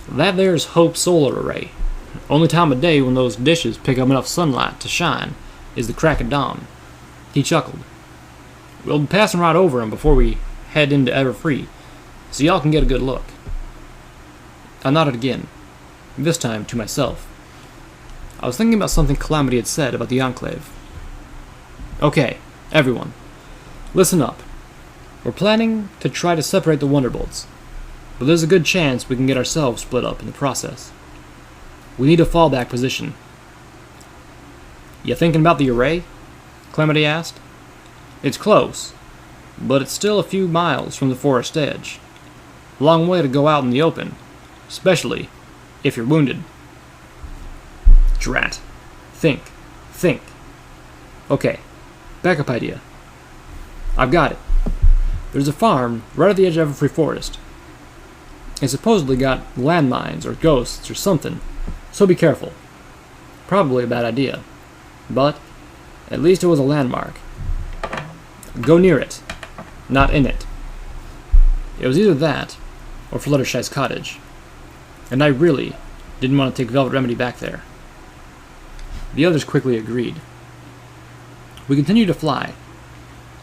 That there's Hope Solar Array. Only time of day when those dishes pick up enough sunlight to shine is the crack of dawn. He chuckled. We'll be passing right over 'em before we head into Everfree, so y'all can get a good look. I nodded again, this time to myself. I was thinking about something Calamity had said about the Enclave. Okay, everyone, listen up. We're planning to try to separate the Wonderbolts, but there's a good chance we can get ourselves split up in the process. We need a fallback position. You thinking about the array? Calamity asked. It's close, but it's still a few miles from the forest edge. A long way to go out in the open, especially if you're wounded. Drat. Think. Okay, backup idea. I've got it. There's a farm right at the edge of Everfree Forest. It supposedly got landmines or ghosts or something, so be careful. Probably a bad idea, but at least it was a landmark. Go near it, not in it. It was either that or Fluttershy's cottage, and I really didn't want to take Velvet Remedy back there. The others quickly agreed. We continued to fly,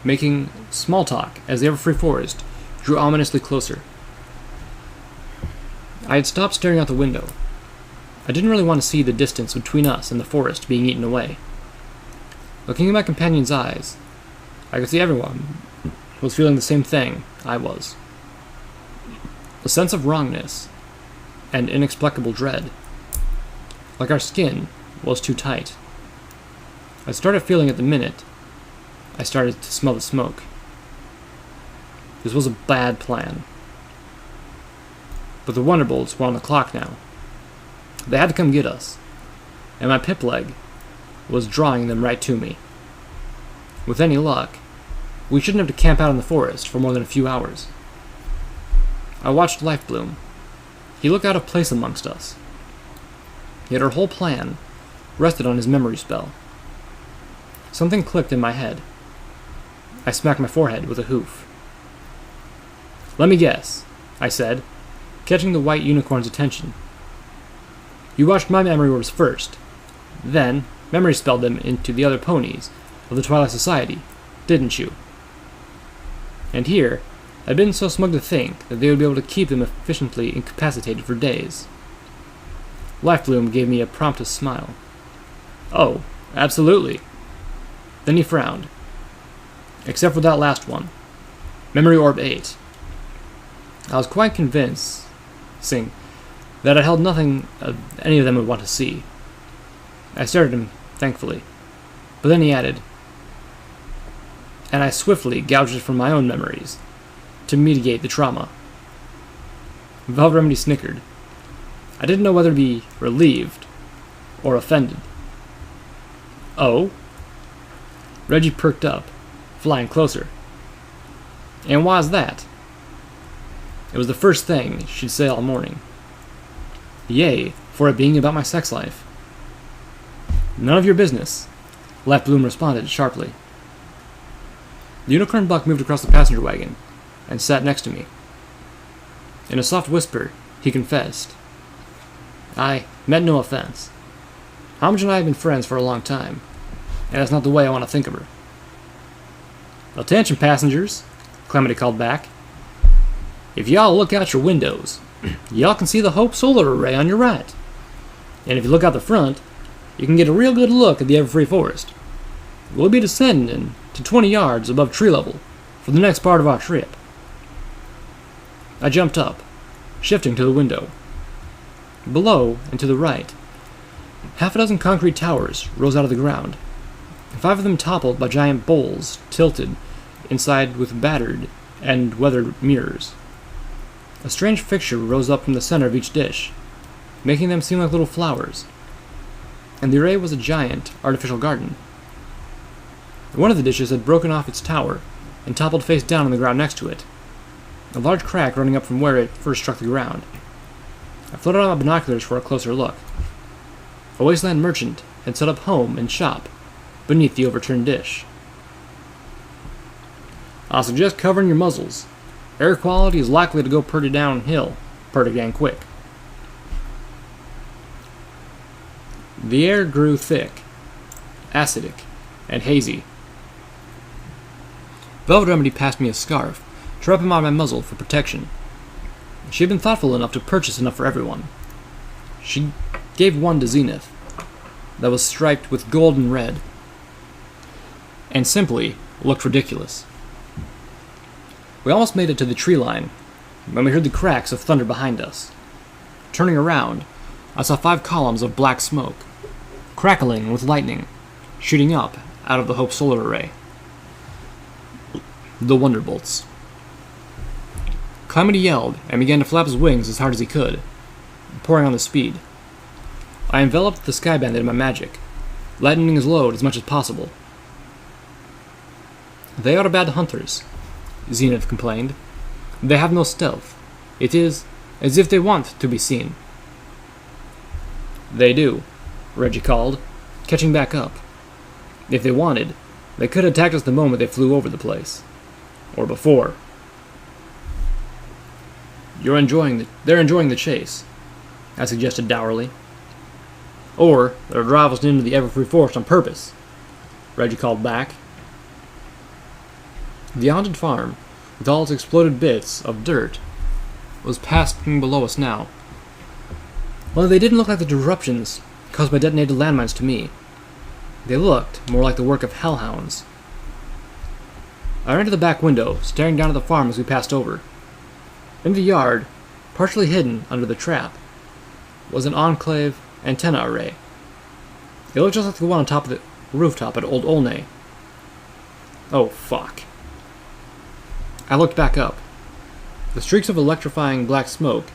making small talk as the Everfree Forest drew ominously closer. I had stopped staring out the window. I didn't really want to see the distance between us and the forest being eaten away. Looking in my companion's eyes, I could see everyone was feeling the same thing I was. A sense of wrongness and inexplicable dread. Like our skin was too tight. I started feeling it the minute I started to smell the smoke. This was a bad plan. But the Wonderbolts were on the clock now. They had to come get us, and my pip-leg was drawing them right to me. With any luck, we shouldn't have to camp out in the forest for more than a few hours. I watched Lifebloom. He looked out of place amongst us. Yet our whole plan rested on his memory spell. Something clicked in my head. I smacked my forehead with a hoof. Let me guess, I said, catching the white unicorn's attention. You watched my memory orbs first, then memory spelled them into the other ponies of the Twilight Society, didn't you? And here, I'd been so smug to think that they would be able to keep them efficiently incapacitated for days. Lifebloom gave me a prompt smile. Oh, absolutely. Then he frowned. Except for that last one. Memory Orb 8. I was quite convinced, that I held nothing any of them would want to see. I stared at him thankfully. But then he added, and I swiftly gouged it from my own memories to mitigate the trauma. Velvet Remedy snickered. I didn't know whether to be relieved or offended. Oh? Reggie perked up, flying closer. And why's that? It was the first thing she'd say all morning. Yay, for it being about my sex life. None of your business, Life Bloom responded sharply. The unicorn buck moved across the passenger wagon and sat next to me. In a soft whisper, he confessed. I meant no offense. Homage and I have been friends for a long time, and that's not the way I want to think of her. Attention, passengers, Clemity called back. If y'all look out your windows, y'all can see the Hope solar array on your right. And if you look out the front, you can get a real good look at the Everfree Forest. We'll be descending to 20 yards above tree level for the next part of our trip. I jumped up, shifting to the window. Below and to the right, half a dozen concrete towers rose out of the ground, 5 of them toppled by giant bowls tilted inside with battered and weathered mirrors. A strange fixture rose up from the center of each dish, making them seem like little flowers, and the array was a giant artificial garden. One of the dishes had broken off its tower and toppled face down on the ground next to it, a large crack running up from where it first struck the ground. I floated out my binoculars for a closer look. A wasteland merchant had set up home and shop beneath the overturned dish. I suggest covering your muzzles. Air quality is likely to go pretty downhill, pretty dang quick. The air grew thick, acidic, and hazy. Velvet Remedy passed me a scarf to wrap him on my muzzle for protection. She had been thoughtful enough to purchase enough for everyone. She gave one to Zenith that was striped with gold and red, and simply looked ridiculous. We almost made it to the tree line when we heard the cracks of thunder behind us. Turning around, I saw 5 columns of black smoke, crackling with lightning, shooting up out of the Hope solar array. The Wonderbolts. Calamity yelled and began to flap his wings as hard as he could, pouring on the speed. I enveloped the Sky Bandit in my magic, lightening his load as much as possible. They are bad hunters, Zenith complained. They have no stealth. It is as if they want to be seen. They do, Reggie called, catching back up. If they wanted, they could have attacked us the moment they flew over the place. Or before. They're enjoying the chase, I suggested dourly. Or they'll drive us into the Everfree Forest on purpose, Reggie called back. The haunted farm, with all its exploded bits of dirt, was passing below us now. Well, they didn't look like the disruptions caused by detonated landmines to me. They looked more like the work of hellhounds. I ran to the back window, staring down at the farm as we passed over. In the yard, partially hidden under the trap, was an Enclave antenna array. It looked just like the one on top of the rooftop at Old Olney. Oh, fuck. I looked back up. The streaks of electrifying black smoke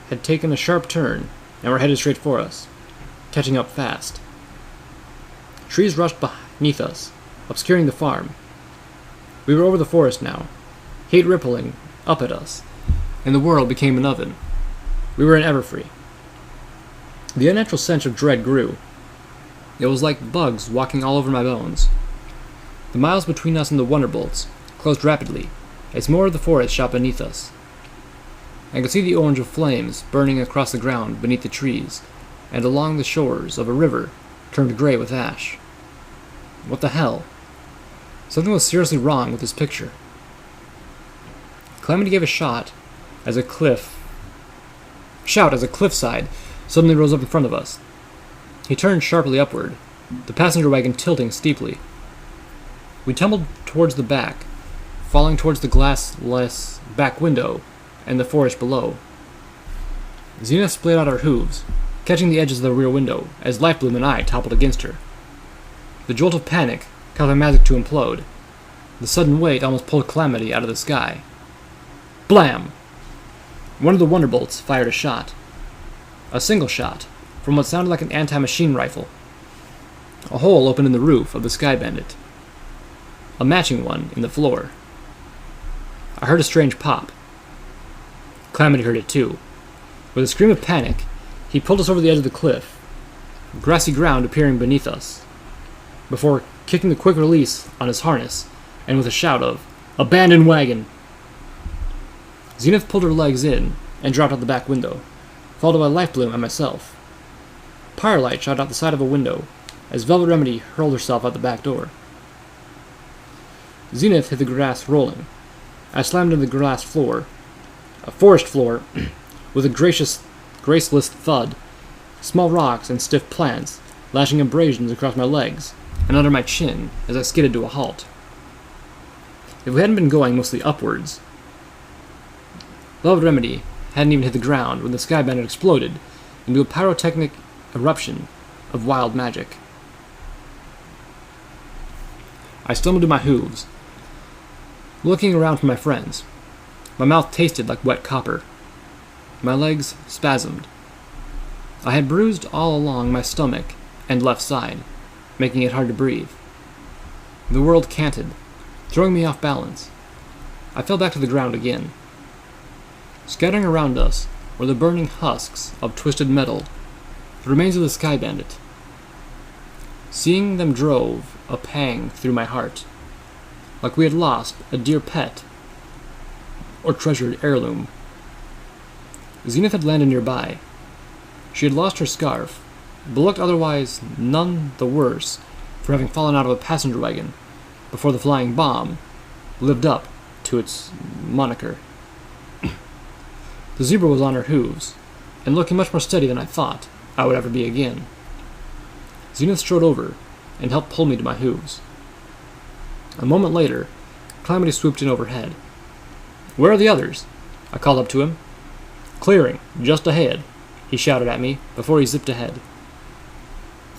had taken a sharp turn and were headed straight for us, catching up fast. Trees rushed beneath us, obscuring the farm. We were over the forest now, hate rippling up at us, and the world became an oven. We were in Everfree. The unnatural sense of dread grew. It was like bugs walking all over my bones. The miles between us and the Wonderbolts closed rapidly as more of the forest shot beneath us. I could see the orange of flames burning across the ground beneath the trees and along the shores of a river turned gray with ash. What the hell? Something was seriously wrong with this picture. Calamity gave a shout as a cliffside suddenly rose up in front of us. He turned sharply upward, the passenger wagon tilting steeply. We tumbled towards the back, falling towards the glassless back window and the forest below. Zenith splayed out her hooves, catching the edges of the rear window as Lifebloom and I toppled against her. The jolt of panic caused my magic to implode. The sudden weight almost pulled Calamity out of the sky. Blam! One of the Wonderbolts fired a shot. A single shot, from what sounded like an anti-machine rifle. A hole opened in the roof of the Sky Bandit. A matching one in the floor. I heard a strange pop. Calamity heard it too. With a scream of panic, he pulled us over the edge of the cliff, grassy ground appearing beneath us, before kicking the quick release on his harness, and with a shout of, "Abandon wagon!" Zenith pulled her legs in and dropped out the back window, followed by Lifebloom and myself. Firelight shot out the side of a window as Velvet Remedy hurled herself out the back door. Zenith hit the grass rolling. I slammed into the grass floor, a forest floor, with a graceless thud, small rocks and stiff plants lashing abrasions across my legs and under my chin as I skidded to a halt. If we hadn't been going mostly upwards, Velvet Remedy hadn't even hit the ground when the Sky Bandit exploded into a pyrotechnic eruption of wild magic. I stumbled to my hooves, looking around for my friends. My mouth tasted like wet copper. My legs spasmed. I had bruised all along my stomach and left side, making it hard to breathe. The world canted, throwing me off balance. I fell back to the ground again. Scattering around us were the burning husks of twisted metal, the remains of the Sky Bandit. Seeing them drove a pang through my heart, like we had lost a dear pet or treasured heirloom. Zenith had landed nearby. She had lost her scarf, but looked otherwise none the worse for having fallen out of a passenger wagon before the flying bomb lived up to its moniker. The zebra was on her hooves, and looking much more steady than I thought I would ever be again. Zenith strode over and helped pull me to my hooves. A moment later, Calamity swooped in overhead. "Where are the others?" I called up to him. "Clearing, just ahead," he shouted at me before he zipped ahead.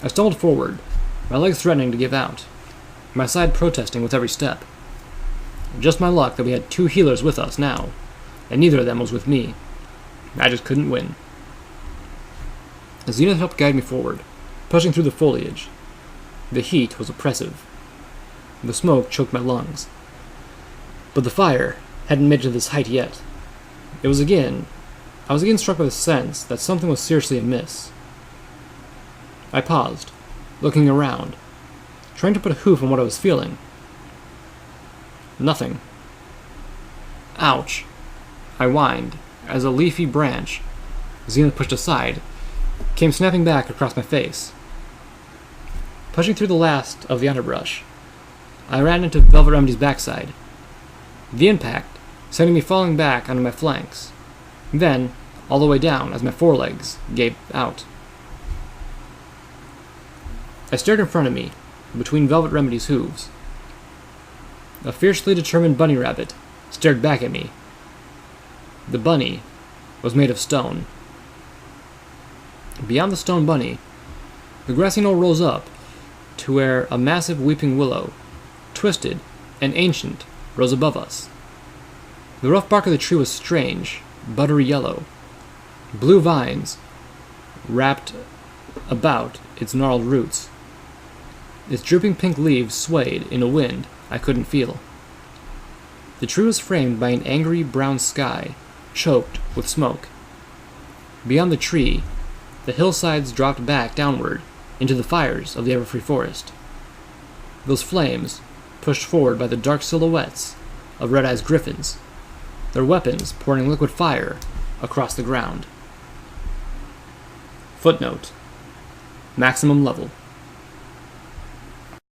I stumbled forward, my legs threatening to give out, my side protesting with every step. Just my luck that we had 2 healers with us now, and neither of them was with me. I just couldn't win. Zenith helped guide me forward, pushing through the foliage. The heat was oppressive. The smoke choked my lungs. But the fire hadn't made it to this height yet. I was again struck by the sense that something was seriously amiss. I paused, looking around, trying to put a hoof on what I was feeling. Nothing. Ouch, I whined, as a leafy branch, Zenith pushed aside, came snapping back across my face. Pushing through the last of the underbrush, I ran into Velvet Remedy's backside. The impact sending me falling back onto my flanks, then all the way down as my forelegs gave out. I stared in front of me, between Velvet Remedy's hooves. A fiercely determined bunny rabbit stared back at me. The bunny was made of stone. Beyond the stone bunny, the grassy knoll rose up to where a massive weeping willow, twisted and ancient, rose above us. The rough bark of the tree was strange, buttery yellow. Blue vines wrapped about its gnarled roots. Its drooping pink leaves swayed in a wind I couldn't feel. The tree was framed by an angry brown sky, choked with smoke. Beyond the tree, the hillsides dropped back downward into the fires of the Everfree Forest. Those flames, pushed forward by the dark silhouettes of Red Eye's griffins, their weapons pouring liquid fire across the ground. Footnote: Maximum level.